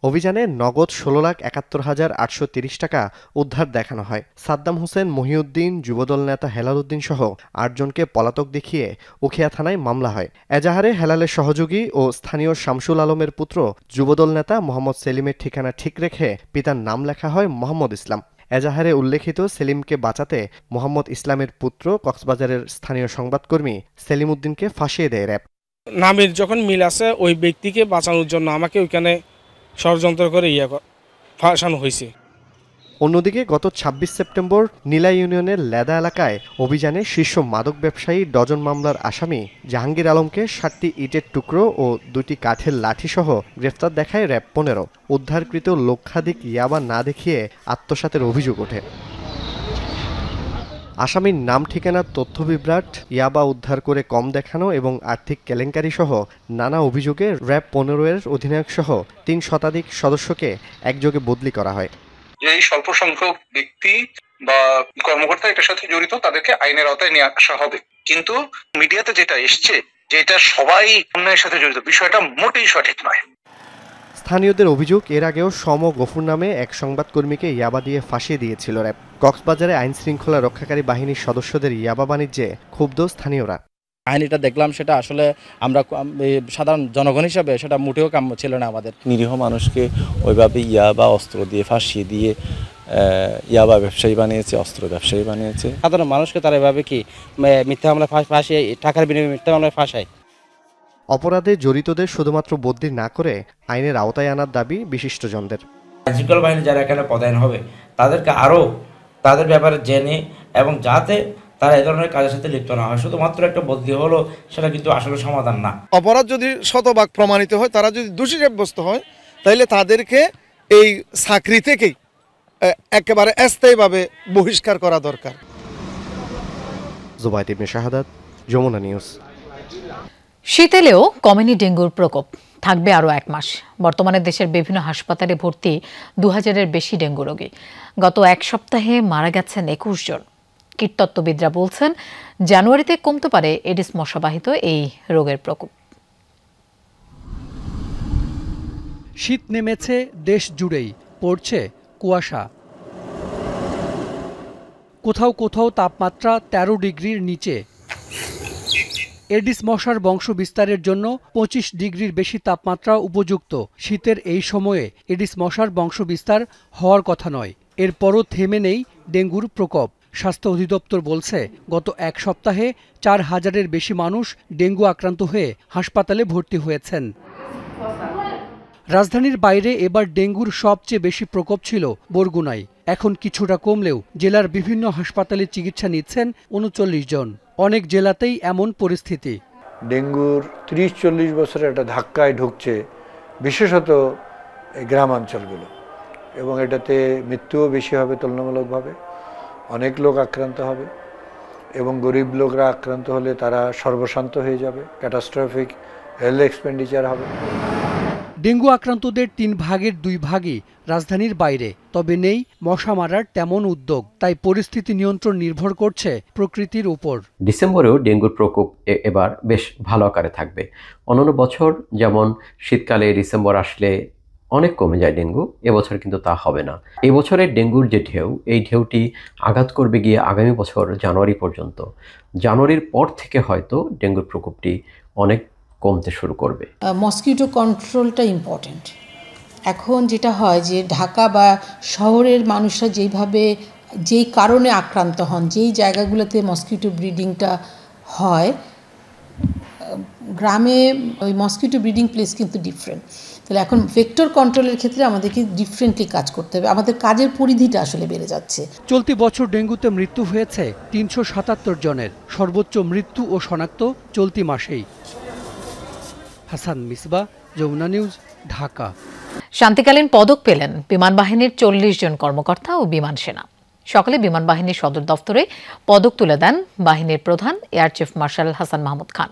অভিযানে নগদ 16,71,830 টাকা উদ্ধার দেখানো হয়। সাদ্দাম হোসেন, মহিউদ্দিন, যুবদল নেতা হেলাল উদ্দিন সহ 8 জনকে পলাতক দেখিয়ে উখিয়া থানায় মামলা হয়। এজাহারে হেলালের সহযোগী ও স্থানীয় শামসুল আলমের পুত্র যুবদল নেতা মোহাম্মদ সেলিমের ঠিকানা ঠিক রেখে পিতার নাম লেখা হয় মোহাম্মদ ইসলাম। এজাহারে উল্লেখিত সেলিমকে বাঁচাতে মোহাম্মদ ইসলামের পুত্র কক্সবাজারের স্থানীয় সংবাদকর্মী সেলিম উদ্দিনকে ফাঁসিয়ে দেয় র্যাব। নামের যখন মিল আছে ওই ব্যক্তিকে বাঁচানোর জন্য আমাকে ওইখানে ষড়যন্ত্র করে ফাঁসানো হয়েছে। অন্যদিকে গত 26 সেপ্টেম্বর নীলা ইউনিয়নের লেদা এলাকায় অভিযানে শীর্ষ মাদক ব্যবসায়ী ডজন মামলার আসামি জাহাঙ্গীর আলমকে 7টি ইটের টুকরো ও 2টি কাঠের লাঠি সহ গ্রেফতার দেখায় র্যাব 15। উদ্ধারকৃত লক্ষাধিক ইয়াবা না দেখিয়ে আত্মসাতের অভিযোগ ওঠে। আসামির নাম, ঠিকানার তথ্য বিভ্রাট, ইয়াবা উদ্ধার করে কম দেখানো এবং আর্থিক কেলেঙ্কারি সহ নানা অভিযোগে র্যাব 15-এর অধিনায়ক সহ 3 শতাধিক সদস্যকে একযোগে বদলি করা হয়। এই স্বল্প সংখ্যক ব্যক্তি বা কর্মকর্তা এটার সাথে জড়িত, তাদেরকে আইনের আওতায় নিয়ে আসা হবে। কিন্তু মিডিয়াতে যেটা এসছে যে এটা সবাই অন্যায়ের সাথে জড়িত, বিষয়টা মোটেই সঠিক নয়। স্থানীয়দের অভিযোগ, এর আগেও সম গফুর নামে এক সংবাদকর্মীকে ইয়াবা দিয়ে ফাঁসিয়ে দিয়েছিল র্যাব। কক্সবাজারে আইন শৃঙ্খলা রক্ষাকারী বাহিনীর সদস্যদের ইয়াবা বাণিজ্যে ক্ষুব্ধ স্থানীয়রা। আইনিটা দেখলাম সেটা আসলে আমরা সাধারণ জনগণ হিসাবে সেটা মোটেও কাম্য ছিল না আমাদের। নিরীহ মানুষকে ওইভাবে ইয়াবা অস্ত্র দিয়ে ফাঁসিয়ে দিয়ে ইয়াবা ব্যবসায়ী বানিয়েছে, অস্ত্র ব্যবসায়ী বানিয়েছে। সাধারণ মানুষকে তারা এভাবে কি মিথ্যা মামলায় ফাঁসিয়ে, টাকার বিনিময়ে মিথ্যা মামলায় ফাঁসায়। অপরাধে জড়িতদের শুধুমাত্র বদলি না করে আইনের আওতায় আনার দাবি বিশিষ্টজনদের। আইনশৃঙ্খলা বাহিনী যারা এখানে পদায়ন হবে তাদেরকে আরও তাদের ব্যাপারে জেনে এবং যাতে তারা এই ধরনের কাজের সাথে লিপ্ত না হয়। শুধুমাত্র একটা বদলি হলো সেটা কিন্তু আসলে সমাধান না। অপরাধ যদি শতভাগ প্রমাণিত হয়, তারা যদি দোষী সাব্যস্ত হয়, তাহলে তাদেরকে এই চাকরি থেকেই একেবারে স্থায়ীভাবে বহিষ্কার করা দরকার। জুবাইদ ইবনে শাহাদাত, যমুনা নিউজ। শীত এলেও কমেনি ডেঙ্গুর প্রকোপ, থাকবে আরও 1 মাস। বর্তমানে দেশের বিভিন্ন হাসপাতালে ভর্তি 2000-এর বেশি ডেঙ্গু রোগী। গত 1 সপ্তাহে মারা গেছেন 21 জন। কীটতত্ত্ববিদরা বলছেন জানুয়ারিতে কমতে পারে এডিস মশাবাহিত এই রোগের প্রকোপ। শীত নেমেছে দেশ জুড়েই, পড়ছে কুয়াশা। কোথাও কোথাও তাপমাত্রা 13 ডিগ্রির নিচে। এডিস মশার বংশ বিস্তারের জন্য 25 ডিগ্রির বেশি তাপমাত্রা উপযুক্ত। শীতের এই সময়ে এডিস মশার বংশ বিস্তার হওয়ার কথা নয়। এরপরও থেমে নেই ডেঙ্গুর প্রকোপ। স্বাস্থ্য অধিদপ্তর বলছে গত 1 সপ্তাহে 4000-এর বেশি মানুষ ডেঙ্গু আক্রান্ত হয়ে হাসপাতালে ভর্তি হয়েছেন। রাজধানীর বাইরে এবার ডেঙ্গুর সবচেয়ে বেশি প্রকোপ ছিল বরগুনায়। এখন কিছুটা কমলেও জেলার বিভিন্ন হাসপাতালে চিকিৎসা নিচ্ছেন 39 জন। অনেক জেলাতেই এমন পরিস্থিতি। ডেঙ্গুর 30-40 বছরের একটা ধাক্কায় ঢুকছে, বিশেষত গ্রামাঞ্চলগুলো, এবং এটাতে মৃত্যুও বেশি হবে তুলনামূলকভাবে। অনেক লোক আক্রান্ত হবে এবং গরিব লোকরা আক্রান্ত হলে তারা সর্বশান্ত হয়ে যাবে, ক্যাটাস্ট্রফিক হেলথ এক্সপেন্ডিচার হবে। ডেঙ্গু আক্রান্তদের 3 ভাগের 2 ভাগই রাজধানীর বাইরে, তবে নেই মশা মারার তেমন উদ্যোগ। তাই পরিস্থিতি নিয়ন্ত্রণ নির্ভর করছে প্রকৃতির উপর। ডিসেম্বরেও ডেঙ্গুর প্রকোপ এবার বেশ ভালো আকারে থাকবে। অন্যান্য বছর যেমন শীতকালে ডিসেম্বর আসলে অনেক কমে যায় ডেঙ্গু, এবছর কিন্তু তা হবে না। এবছরের ডেঙ্গুর যে ঢেউ, এই ঢেউটি আঘাত করবে গিয়ে আগামী বছর জানুয়ারি পর্যন্ত। জানুয়ারির পর থেকে হয়তো ডেঙ্গুর প্রকোপটি অনেক কমতে শুরু করবে। মসকিউটো কন্ট্রোলটা ইম্পর্টেন্ট। এখন যেটা হয় যে ঢাকা বা শহরের মানুষরা যেই কারণে আক্রান্ত হন, যেই জায়গাগুলোতে মসকিউটো ব্রিডিংটা হয়, গ্রামে ওই মসকিউটো ব্রিডিং প্লেস কিন্তু ডিফারেন্ট। তাহলে এখন ভেক্টর কন্ট্রোলের ক্ষেত্রে আমাদেরকে ডিফারেন্টলি কাজ করতে হবে। আমাদের কাজের পরিধিটা আসলে বেড়ে যাচ্ছে। চলতি বছর ডেঙ্গুতে মৃত্যু হয়েছে 377 জনের। সর্বোচ্চ মৃত্যু ও শনাক্ত চলতি মাসেই। হাসান মিসবা, যমুনা নিউজ, ঢাকা। শান্তিকালীন পদক পেলেন বিমান বাহিনীর 40 জন কর্মকর্তা ও বিমান সেনা। সকালে বিমান বাহিনীর সদর দফতরে পদক তুলে দেন বাহিনীর প্রধান air chief marshal Hasan Mahmud Khan.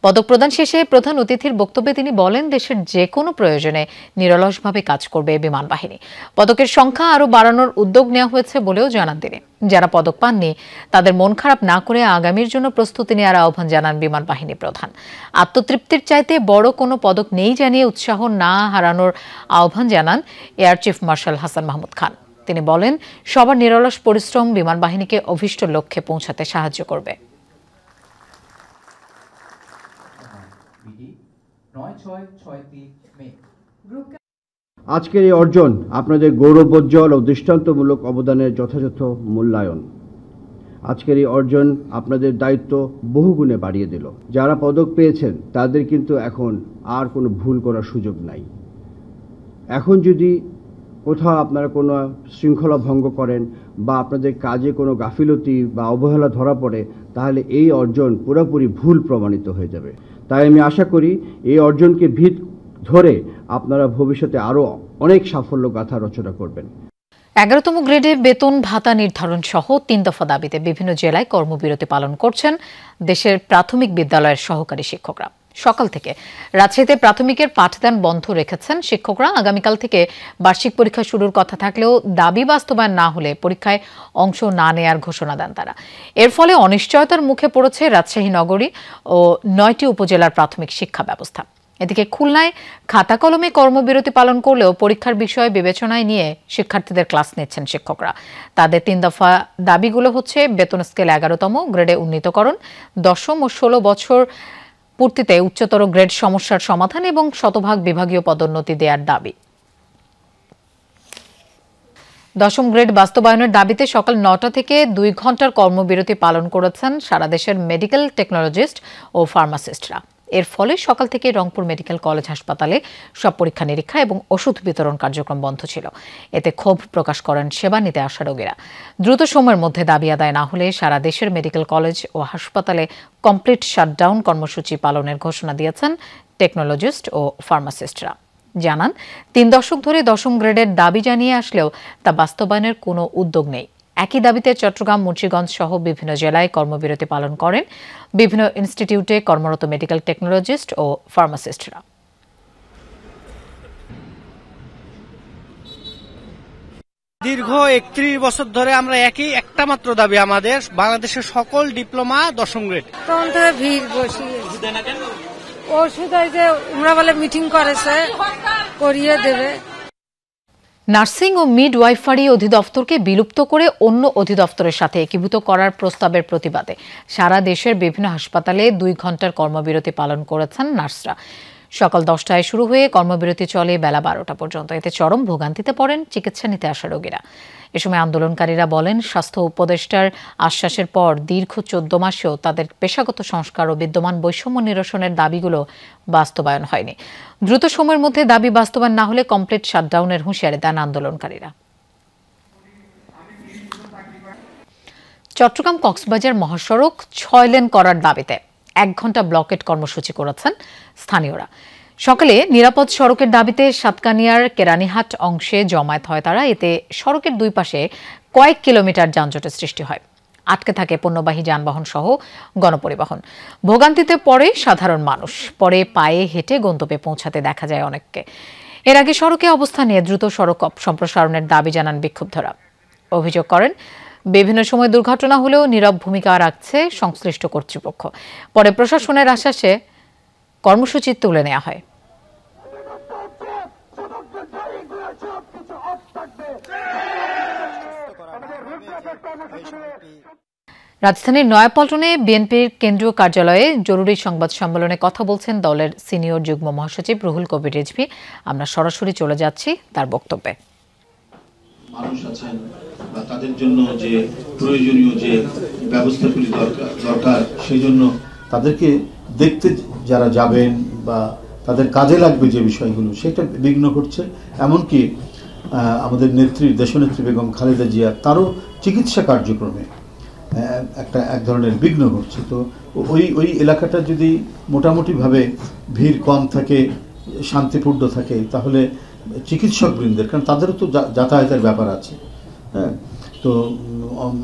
পদক প্রদান শেষে প্রধান অতিথির বক্তব্যে তিনি বলেন, দেশের যে কোনো প্রয়োজনে নিরলসভাবে কাজ করবে বিমান বাহিনী। পদকের সংখ্যা আরও বাড়ানোর উদ্যোগ নেওয়া হয়েছে বলেও জানান তিনি। যারা পদক পাননি তাদের মন খারাপ না করে আগামীর জন্য প্রস্তুতি নেওয়ার আহ্বান জানান বিমান বাহিনী প্রধান। আত্মতৃপ্তির চাইতে বড় কোনো পদক নেই জানিয়ে উৎসাহ না হারানোর আহ্বান জানান air chief marshal Hasan Mahmud Khan. তিনি বলেন, সবার নিরলস পরিশ্রম বিমান বাহিনীকে অভীষ্ট লক্ষ্যে পৌঁছাতে সাহায্য করবে। আজকের এই অর্জন আপনাদের গৌরবোজ্জ্বল ও দৃষ্টান্তমূলক অবদানের যথাযথ মূল্যায়ন। আজকের এই অর্জন আপনাদের দায়িত্ব বহুগুণে বাড়িয়ে দিল। যারা পদক পেয়েছেন তাদের কিন্তু এখন আর কোনো ভুল করার সুযোগ নাই। এখন যদি কোথাও আপনারা কোনো শৃঙ্খলা ভঙ্গ করেন বা আপনাদের কাজে কোনো গাফিলতি বা অবহেলা ধরা পড়ে, তাহলে এই অর্জন পুরোপুরি ভুল প্রমাণিত হয়ে যাবে। তাই আমি আশা করি এই অর্জনকে ভিত ধরে আপনারা ভবিষ্যতে আরও অনেক সাফল্য গাথা রচনা করবেন। 11তম গ্রেডে বেতন ভাতা নির্ধারণ সহ 3 দফা দাবিতে বিভিন্ন জেলায় কর্মবিরতি পালন করছেন দেশের প্রাথমিক বিদ্যালয়ের সহকারী শিক্ষকরা। সকাল থেকে রাজশাহীতে প্রাথমিকের পাঠদান বন্ধ রেখেছেন শিক্ষকরা। আগামীকাল থেকে বার্ষিক পরীক্ষা শুরুর কথা থাকলেও দাবি বাস্তবায়ন না হলে পরীক্ষায় অংশ না নেয়ার ঘোষণা দেন তারা। এর ফলে অনিশ্চয়তার মুখে পড়েছে রাজশাহী নগরী ও 9টি উপজেলার প্রাথমিক শিক্ষা ব্যবস্থা। এদিকে খুলনায় খাতা কলমে কর্মবিরতি পালন করলেও পরীক্ষার বিষয় বিবেচনায় নিয়ে শিক্ষার্থীদের ক্লাস নিচ্ছেন শিক্ষকরা। তাদের 3 দফা দাবিগুলো হচ্ছে বেতন স্কেল 11তম গ্রেডে উন্নীতকরণ, 10ম ও 16 বছর পূর্তিতে উচ্চতর গ্রেড সমস্যার সমাধান এবং শতভাগ বিভাগীয় পদোন্নতি দেওয়ার দাবি। 10ম গ্রেড বাস্তবায়নের দাবিতে সকাল 9টা থেকে 2 ঘন্টার কর্মবিরতি পালন করেছেন সারা দেশের মেডিকেল টেকনোলজিস্ট ও ফার্মাসিস্টরা। এর ফলে সকাল থেকে রংপুর মেডিকেল কলেজ হাসপাতালে সব পরীক্ষা নিরীক্ষা এবং ওষুধ বিতরণ কার্যক্রম বন্ধ ছিল। এতে ক্ষোভ প্রকাশ করেন সেবা নিতে আসা রোগীরা। দ্রুত সময়ের মধ্যে দাবি আদায় না হলে সারা দেশের মেডিকেল কলেজ ও হাসপাতালে কমপ্লিট শাটডাউন কর্মসূচি পালনের ঘোষণা দিয়েছেন টেকনোলজিস্ট ও ফার্মাসিস্টরা। জানান 3 দশক ধরে 10ম গ্রেডের দাবি জানিয়ে আসলেও তা বাস্তবায়নের কোনো উদ্যোগ নেই। একই দাবিতে চট্টগ্রাম, মুন্সিগঞ্জ সহ বিভিন্ন জেলায় কর্মবিরতি পালন করেন বিভিন্ন ইনস্টিটিউটে কর্মরত মেডিকেল টেকনোলজিস্ট ও ফার্মাসিস্টরা। দীর্ঘ 31 বছর ধরে আমরা একটা মাত্র দাবি, আমাদের বাংলাদেশের সকল ডিপ্লোমা 10ম গ্রেড। তখন থেকে ভিড় বসি ওষুধ যে ওরা বলে মিটিং করেছে করিয়ে দেবে। নার্সিং ও মিডওয়াইফারি অধিদপ্তরকে বিলুপ্ত করে অন্য অধিদপ্তরের সাথে একীভূত করার প্রস্তাবের প্রতিবাদে সারা দেশের বিভিন্ন হাসপাতালে 2 ঘন্টার কর্মবিরতি পালন করেছেন নার্সরা। সকাল 10টায় শুরু হয়ে কর্মবিরতি চলে বেলা 12টা পর্যন্ত। এতে চরম ভোগান্তিতে পড়েন চিকিৎসা নিতে আসা রোগীরা। এ সময় আন্দোলনকারীরা বলেন, স্বাস্থ্য উপদেষ্টার আশ্বাসের পর দীর্ঘ 14 মাসেও তাদের পেশাগত সংস্কার ও বিদ্যমান বৈষম্য নিরসনের দাবিগুলো বাস্তবায়ন হয়নি। দ্রুত সময়ের মধ্যে দাবি বাস্তবায়ন না হলে কমপ্লিট শাটডাউনের হুঁশিয়ারি দেন আন্দোলনকারীরা। চট্টগ্রাম কক্সবাজার মহাসড়ক 6 লেন করার দাবিতে 1 ঘন্টা ব্লকেট কর্মসূচি করেছেন স্থানীয়রা। সকালে নিরাপদ সড়কের দাবিতে সাতকানিয়ার কেরানীহাট অংশে জমায়েত হয় তারা। এতে সড়কের 2 পাশে কয়েক কিলোমিটার যানজটের সৃষ্টি হয়। আটকে থাকে পণ্যবাহী যানবাহন সহ গণপরিবহন। ভোগান্তিতে পড়ে সাধারণ মানুষ। পরে পায়ে হেঁটে গন্তব্যে পৌঁছাতে দেখা যায় অনেককে। এর আগে সড়কে অবস্থান নিয়ে দ্রুত সড়ক সম্প্রসারণের দাবি জানান বিক্ষুব্ধরা। অভিযোগ করেন, বিভিন্ন সময় দুর্ঘটনা হলেও নীরব ভূমিকা রাখছে সংশ্লিষ্ট কর্তৃপক্ষ। পরে প্রশাসনের আশ্বাসে কর্মসূচি তুলে নেওয়া হয়। রাজধানীর নয়াপল্টনে বিএনপির কেন্দ্রীয় কার্যালয়ে জরুরি সংবাদ সম্মেলনে কথা বলছেন দলের সিনিয়র যুগ্ম মহাসচিব রুহুল কবির রিজভী। আমরা সরাসরি চলে যাচ্ছি তার বক্তব্যে। মানুষ আছেন বা তাদের জন্য যে প্রয়োজনীয় যে ব্যবস্থাগুলি দরকার সেই জন্য তাদেরকে দেখতে যারা যাবেন বা তাদের কাজে লাগবে যে বিষয়গুলো সেটা বিঘ্ন ঘটছে। এমনকি আমাদের নেত্রী দেশনেত্রী বেগম খালেদা জিয়া তারও চিকিৎসা কার্যক্রমে এক ধরনের বিঘ্ন ঘটছে। তো ওই এলাকাটা যদি মোটামুটিভাবে ভিড় কম থাকে, শান্তিপূর্ণ থাকে, তাহলে চিকিৎসকবৃন্দের, কারণ তাদেরও তো যাতায়াতের ব্যাপার আছে, হ্যাঁ, তো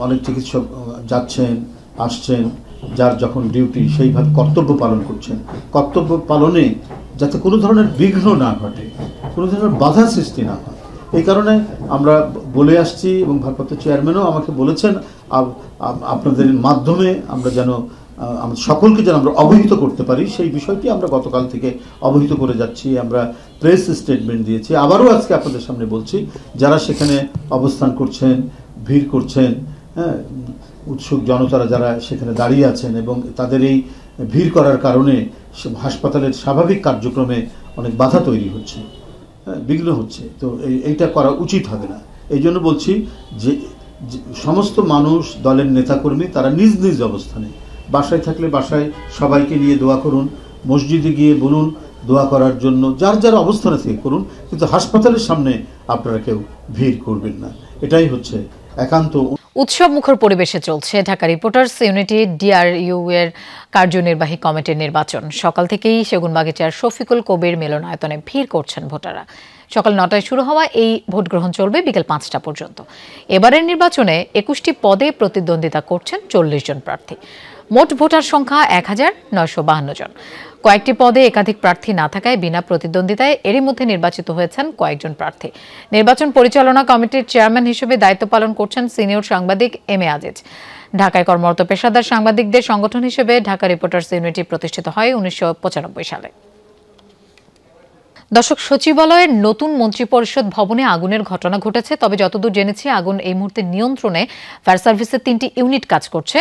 অনেক চিকিৎসক যাচ্ছেন আসছেন, যার যখন ডিউটি সেইভাবে কর্তব্য পালন করছেন। কর্তব্য পালনে যাতে কোনো ধরনের বিঘ্ন না ঘটে, কোনো ধরনের বাধা সৃষ্টি না হয়, এই কারণে আমরা বলে আসছি এবং ভারপ্রাপ্ত চেয়ারম্যানও আমাকে বলেছেন আপনাদের মাধ্যমে আমরা যেন আমাদের সকলকে যেন আমরা অবহিত করতে পারি, সেই বিষয়টি আমরা গতকাল থেকে অবহিত করে যাচ্ছি। আমরা প্রেস স্টেটমেন্ট দিয়েছি, আবারও আজকে আপনাদের সামনে বলছি, যারা সেখানে অবস্থান করছেন, ভিড় করছেন, হ্যাঁ, উৎসুক জনতারা যারা সেখানে দাঁড়িয়ে আছেন এবং তাদের এই ভিড় করার কারণে হাসপাতালের স্বাভাবিক কার্যক্রমে অনেক বাধা তৈরি হচ্ছে, বিঘ্ন হচ্ছে। তো এইটা করা উচিত হবে না। এই জন্য বলছি যে সমস্ত মানুষ, দলের নেতাকর্মী তারা নিজ নিজ অবস্থানে, বাসায় থাকলে বাসায় সবাইকে নিয়ে দোয়া করুন, মসজিদে গিয়ে বলুন দোয়া করার জন্য, যার যার অবস্থানে থেকে করুন, কিন্তু হাসপাতালের সামনে আপনারা কেউ ভিড় করবেন না। এটাই হচ্ছে একান্ত। উৎসব মুখর পরিবেশে চলছে ঢাকা রিপোর্টার্স ইউনিটি ডিআরইউ এর কার্যনির্বাহী কমিটির নির্বাচন। সকাল থেকেই সেগুনবাগিচার শফিকুল কবির মিলনায়তনে ভিড় করছেন ভোটাররা। সকাল 9টায় শুরু হওয়া এই ভোট গ্রহণ চলবে বিকেল 5টা পর্যন্ত। এবারের নির্বাচনে 21টি পদে প্রতিদ্বন্দ্বিতা করছেন 40 জন প্রার্থী। মোট ভোটার সংখ্যা 1952 জন। কয়েকটি পদে একাধিক প্রার্থী না থাকায় বিনা প্রতিদ্বন্দ্বিতায় এরই মধ্যে নির্বাচিত হয়েছেন কয়েকজন প্রার্থী। নির্বাচন পরিচালনা কমিটির চেয়ারম্যান হিসেবে দায়িত্ব পালন করছেন সিনিয়র সাংবাদিক এম এ আজিজ। ঢাকায় কর্মরত পেশাদার সাংবাদিকদের সংগঠন হিসেবে ঢাকা রিপোর্টার্স ইউনিটি প্রতিষ্ঠিত হয় 1995 সালে। দর্শক, সচিবালয়ের নতুন মন্ত্রিপরিষদ ভবনে আগুনের ঘটনা ঘটেছে। তবে যতদূর জেনেছি, আগুন এই মুহূর্তে নিয়ন্ত্রণে। ফায়ার সার্ভিসের 3টি ইউনিট কাজ করছে।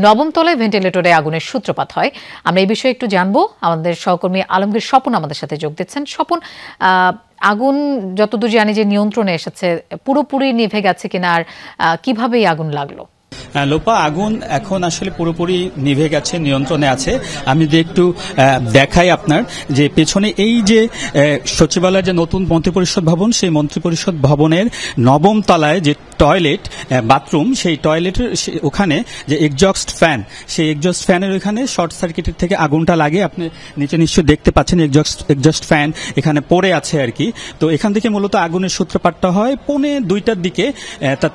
9ম তলায় ভেন্টিলেটরে আগুনের সূত্রপাত হয়। আমরা এই বিষয়ে একটু জানবো। আমাদের সহকর্মী আলমগীর স্বপন আমাদের সাথে যোগ দিচ্ছেন। স্বপন, আগুন যতদূর জানি যে নিয়ন্ত্রণে এসেছে, পুরোপুরি নিভে গেছে কিনা, আর কিভাবে এই আগুন লাগলো? লোপা, আগুন এখন আসলে পুরোপুরি নিভে গেছে, নিয়ন্ত্রণে আছে। আমি যদি একটু দেখাই আপনার, যে পেছনে এই যে সচিবালয়ের যে নতুন মন্ত্রিপরিষদ ভবন, সেই মন্ত্রিপরিষদ ভবনের 9ম তলায় যে টয়লেট বাথরুম, সেই টয়লেটের ওখানে যে এক্সজস্ট ফ্যান, সেই এক্সজস্ট ফ্যানের ওখানে শর্ট সার্কিটের থেকে আগুনটা লাগে। আপনি নিচে নিশ্চয় দেখতে পাচ্ছেন এক্সজস্ট ফ্যান এখানে পড়ে আছে আর কি। তো এখান থেকে মূলত আগুনের সূত্রপাতটা হয় 1:45টার দিকে।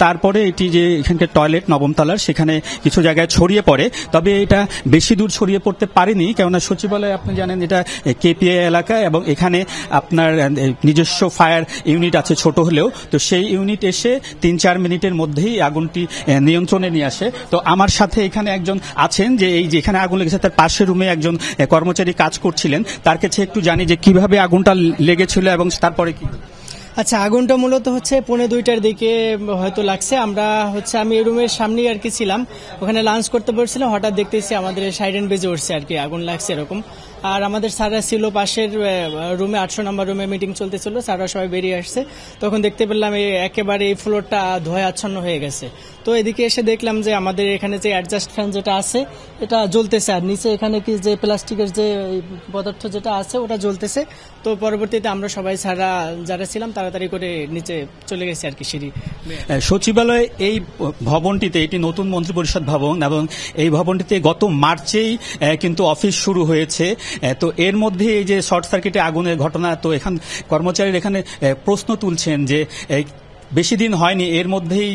তারপরে এটি যে এখানকার টয়লেট 9ম তলার, সেখানে কিছু জায়গায় ছড়িয়ে পড়ে। তবে এটা বেশি দূর ছড়িয়ে পড়তে পারেনি, কেননা সচিবালয় আপনি জানেন এটা কেপিআই এলাকা, এবং এখানে আপনার নিজস্ব ফায়ার ইউনিট আছে ছোট হলেও। তো সেই ইউনিট এসে 3-4 মিনিটের মধ্যেই আগুনটি নিয়ন্ত্রণে নিয়ে আসে। তো আমার সাথে এখানে একজন আছেন, যে এই যেখানে আগুন লেগেছে তার পাশের রুমে একজন কর্মচারী কাজ করছিলেন। তার কাছে একটু জানি যে কিভাবে আগুনটা লেগেছিল এবং তারপরে কি। আচ্ছা, আগুনটা মূলত হচ্ছে 1:45টার দিকে হয়তো লাগছে। আমি এই রুমের সামনেই আর কি ছিলাম, ওখানে লাঞ্চ করতে বসছিলাম। হঠাৎ দেখতেছি আমাদের সাইরেন বেজে উঠছে আর কি, আগুন লাগছে এরকম। আর আমাদের স্যাররা ছিল পাশের রুমে, 800 নম্বর রুমে মিটিং চলতেছিল, স্যাররা সবাই বেরিয়ে আসছে। তখন দেখতে পেলাম একেবারে এই ফ্লোরটা ধোঁয়ায় আচ্ছন্ন হয়ে গেছে। তো এদিকে এসে দেখলাম যে আমাদের এখানে যে অ্যাডজাস্ট ফ্যান যেটা আছে এটা জ্বলতেছে, আর নিচে এখানে কি যে প্লাস্টিকের যে পদার্থ যেটা আছে ওটা জ্বলতেছে। তো পরবর্তীতে আমরা সবাই স্যাররা যারা ছিলাম তাড়াতাড়ি করে নিচে চলে গেছি আর কি, সিঁড়ি। সচিবালয় এই ভবনটিতে, এটি নতুন মন্ত্রিপরিষদ ভবন, এবং এই ভবনটিতে গত মার্চেই কিন্তু অফিস শুরু হয়েছে। তো এর মধ্যে এই যে শর্ট সার্কিটে আগুনের ঘটনা, তো এখান কর্মচারীরা এখানে প্রশ্ন তুলছেন যে বেশি দিন হয়নি, এর মধ্যেই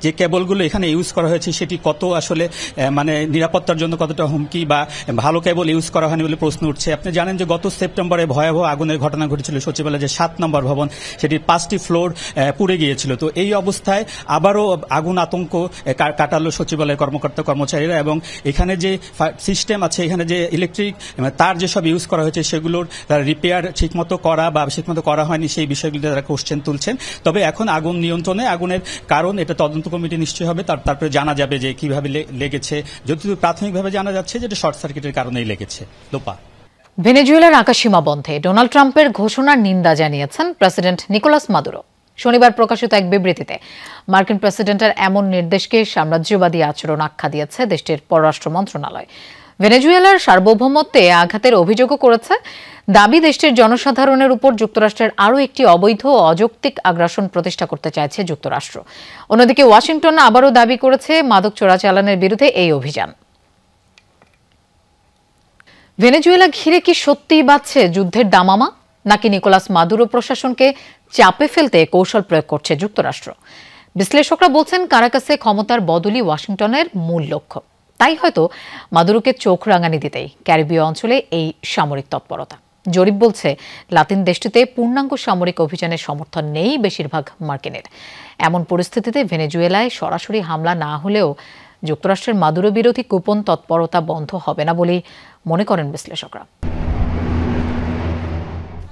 যে কেবলগুলো এখানে ইউজ করা হয়েছে সেটি কত আসলে নিরাপত্তার জন্য কতটা হুমকি, বা ভালো কেবল ইউজ করা হয়নি বলে প্রশ্ন উঠছে। আপনি জানেন যে গত সেপ্টেম্বরে ভয়াবহ আগুনের ঘটনা ঘটেছিল সচিবালয়ের যে 7 নম্বর ভবন, সেটির 5টি ফ্লোর পুড়ে গিয়েছিল। তো এই অবস্থায় আবারও আগুন আতঙ্ক কাটালো সচিবালয়ের কর্মকর্তা কর্মচারীরা, এবং এখানে যে সিস্টেম আছে, এখানে যে ইলেকট্রিক তার যেসব ইউজ করা হয়েছে সেগুলোর রিপেয়ার ঠিকমতো করা বা ঠিকমতো করা হয়নি, সেই বিষয়গুলিতে তারা কোশ্চেন তুলছেন। তবে এখন আগুন নিয়ন্ত্রণে, আগুনের কারণ এটা তদন্ত কমিটি নিশ্চয় হবে, তারপরে জানা যাবে যে কিভাবে লেগেছে। যদিও প্রাথমিকভাবে জানা যাচ্ছে যে এটা শর্ট সার্কিটের কারণেই লেগেছে। লোপা, ভেনেজুয়েলার আকাশসীমা বন্ধে ডোনাল্ড ট্রাম্পের ঘোষণার নিন্দা জানিয়েছেন প্রেসিডেন্ট নিকোলাস মাদুরো। শনিবার প্রকাশিত এক বিবৃতিতে মার্কিন প্রেসিডেন্টের এমন নির্দেশকে সাম্রাজ্যবাদী আচরণ আখ্যা দিয়েছে দেশটির পররাষ্ট্র মন্ত্রণালয়। ভেনেজুয়েলার সার্বভৌমত্বে আঘাতের অভিযোগও করেছে। দাবি, দেশটির জনসাধারণের উপর যুক্তরাষ্ট্রের আরও একটি অবৈধ ও অযৌক্তিক আগ্রাসন প্রতিষ্ঠা করতে চাইছে যুক্তরাষ্ট্র। অন্যদিকে ওয়াশিংটন আবারও দাবি করেছে মাদক চোরাচালানের বিরুদ্ধে এই অভিযান। ভেনেজুয়েলা ঘিরে কি সত্যিই বাড়ছে যুদ্ধের দামামা, নাকি নিকোলাস মাদুরো প্রশাসনকে চাপে ফেলতে কৌশল প্রয়োগ করছে যুক্তরাষ্ট্র? বিশ্লেষকরা বলছেন কারাকাসে ক্ষমতার বদলই ওয়াশিংটনের মূল লক্ষ্য। তাই হয়তো মাদুরোকে চোখ রাঙানি দিতেই ক্যারিবীয় অঞ্চলে এই সামরিক তৎপরতা। জরিপ বলছে লাতিন দেশটিতে পূর্ণাঙ্গ সামরিক অভিযানের সমর্থন নেই বেশিরভাগ মার্কিনের। এমন পরিস্থিতিতে ভেনেজুয়েলায় সরাসরি হামলা না হলেও যুক্তরাষ্ট্রের মাদুরো বিরোধী গোপন তৎপরতা বন্ধ হবে না বলেই মনে করেন বিশ্লেষকরা।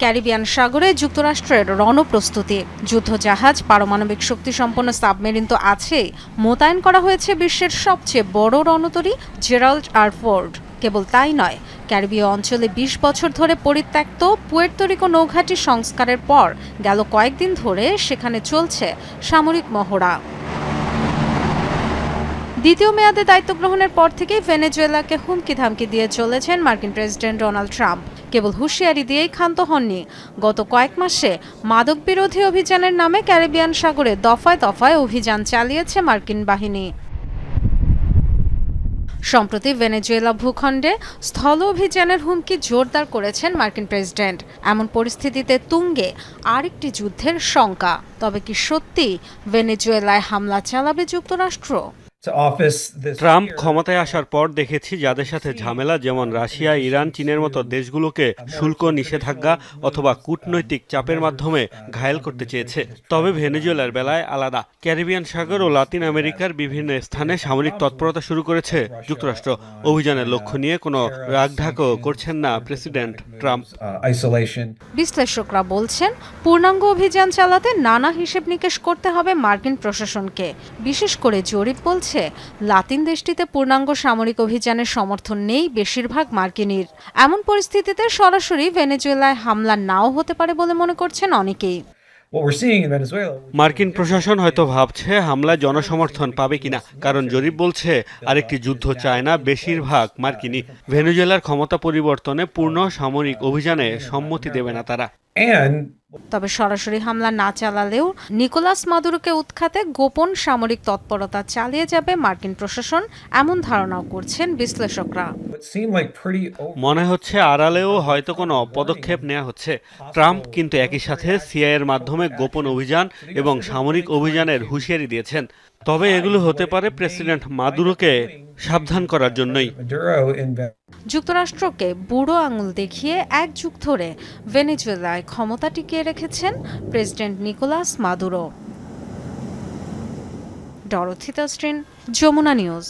ক্যারিবিয়ান সাগরে যুক্তরাষ্ট্রের রণপ্রস্তুতি, যুদ্ধজাহাজ, পারমাণবিক শক্তিসম্পন্ন সাবমেরিন তো আছেই, মোতায়েন করা হয়েছে বিশ্বের সবচেয়ে বড় রণতরী জেরাল্ড আর ফোর্ড। কেবল তাই নয়, ক্যারিবীয় অঞ্চলে 20 বছর ধরে পরিত্যক্ত পুয়ের্তো রিকো নৌঘাঁটি সংস্কারের পর গেল কয়েকদিন ধরে সেখানে চলছে সামরিক মহড়া। দ্বিতীয় মেয়াদে দায়িত্ব গ্রহণের পর থেকেই ভেনেজুয়েলাকে হুমকি ধামকি দিয়ে চলেছেন মার্কিন প্রেসিডেন্ট ডোনাল্ড ট্রাম্প। কেবল হুঁশিয়ারি দিয়েই ক্ষান্ত হননি। গত কয়েক মাসে মাদক বিরোধী অভিযানের নামে ক্যারিবিয়ান সাগরে দফায় দফায় অভিযান চালিয়েছে মার্কিন বাহিনী। সম্প্রতি ভেনেজুয়েলা ভূখণ্ডে স্থল অভিযানের হুমকি জোরদার করেছেন মার্কিন প্রেসিডেন্ট। এমন পরিস্থিতিতে তুঙ্গে আরেকটি যুদ্ধের শঙ্কা। তবে কি সত্যি ভেনেজুয়েলায় হামলা চালাবে যুক্তরাষ্ট্র? ট্রাম্প ক্ষমতায় আসার পর দেখেছি যাদের সাথে ঝামেলা, যেমন রাশিয়া, ইরান, চীনের মতো দেশগুলোকে শুল্ক নিষেধাজ্ঞা অথবা কূটনৈতিক চাপের মাধ্যমে ঘায়েল করতে চেয়েছে। তবে ভেনেজুয়েলার বেলায় আলাদা। ক্যারিবিয়ান সাগর ও লাতিন আমেরিকার বিভিন্ন স্থানে সামরিক তৎপরতা শুরু করেছে যুক্তরাষ্ট্র। অভিযানের লক্ষ্য নিয়ে কোনো রাগঢাকও করছেন না প্রেসিডেন্ট ট্রাম্প। বিশ্লেষকরা বলছেন, পূর্ণাঙ্গ অভিযান চালাতে নানা হিসেব নিকেশ করতে হবে মার্কিন প্রশাসনকে। বিশেষ করে জরিপ বলছে লাতিন দেশটিতে পূর্ণাঙ্গ সামরিক অভিযানের সমর্থন নেই বেশিরভাগ মার্কিনীর। এমন পরিস্থিতিতে সরাসরি ভেনেজুয়েলায় হামলা নাও হতে পারে বলে মনে করছেন অনেকেই। মার্কিন প্রশাসন হয়তো ভাবছে হামলায় জনসমর্থন পাবে কিনা, কারণ জরিপ বলছে আরেকটি যুদ্ধ চায় না বেশিরভাগ মার্কিনী। ভেনেজুয়েলার ক্ষমতা পরিবর্তনে পূর্ণ সামরিক অভিযানে সম্মতি দেবে না তারা। তবে সরাসরি হামলা না চালালেও নিকোলাস মাদুরোকে উৎখাতে গোপন সামরিক তৎপরতা চালিয়ে যাবে মার্কিন প্রশাসন, এমন ধারণাও করছেন বিশ্লেষকরা। মনে হচ্ছে আড়ালেও হয়তো কোনো পদক্ষেপ নেওয়া হচ্ছে। ট্রাম্প কিন্তু একই সাথে সিআইএর মাধ্যমে গোপন অভিযান এবং সামরিক অভিযানের হুঁশিয়ারি দিয়েছেন। তবে এগুলো হতে পারে প্রেসিডেন্ট মাদুরোকে সাবধান করার জন্যই। যুক্তরাষ্ট্রকে বুড়ো আঙুল দেখিয়ে এক যুগ ধরে ভেনেজুয়েলায় ক্ষমতা টিকিয়ে রেখেছেন president Nicolas Maduro. Dorothy Tasrin, Jamuna news.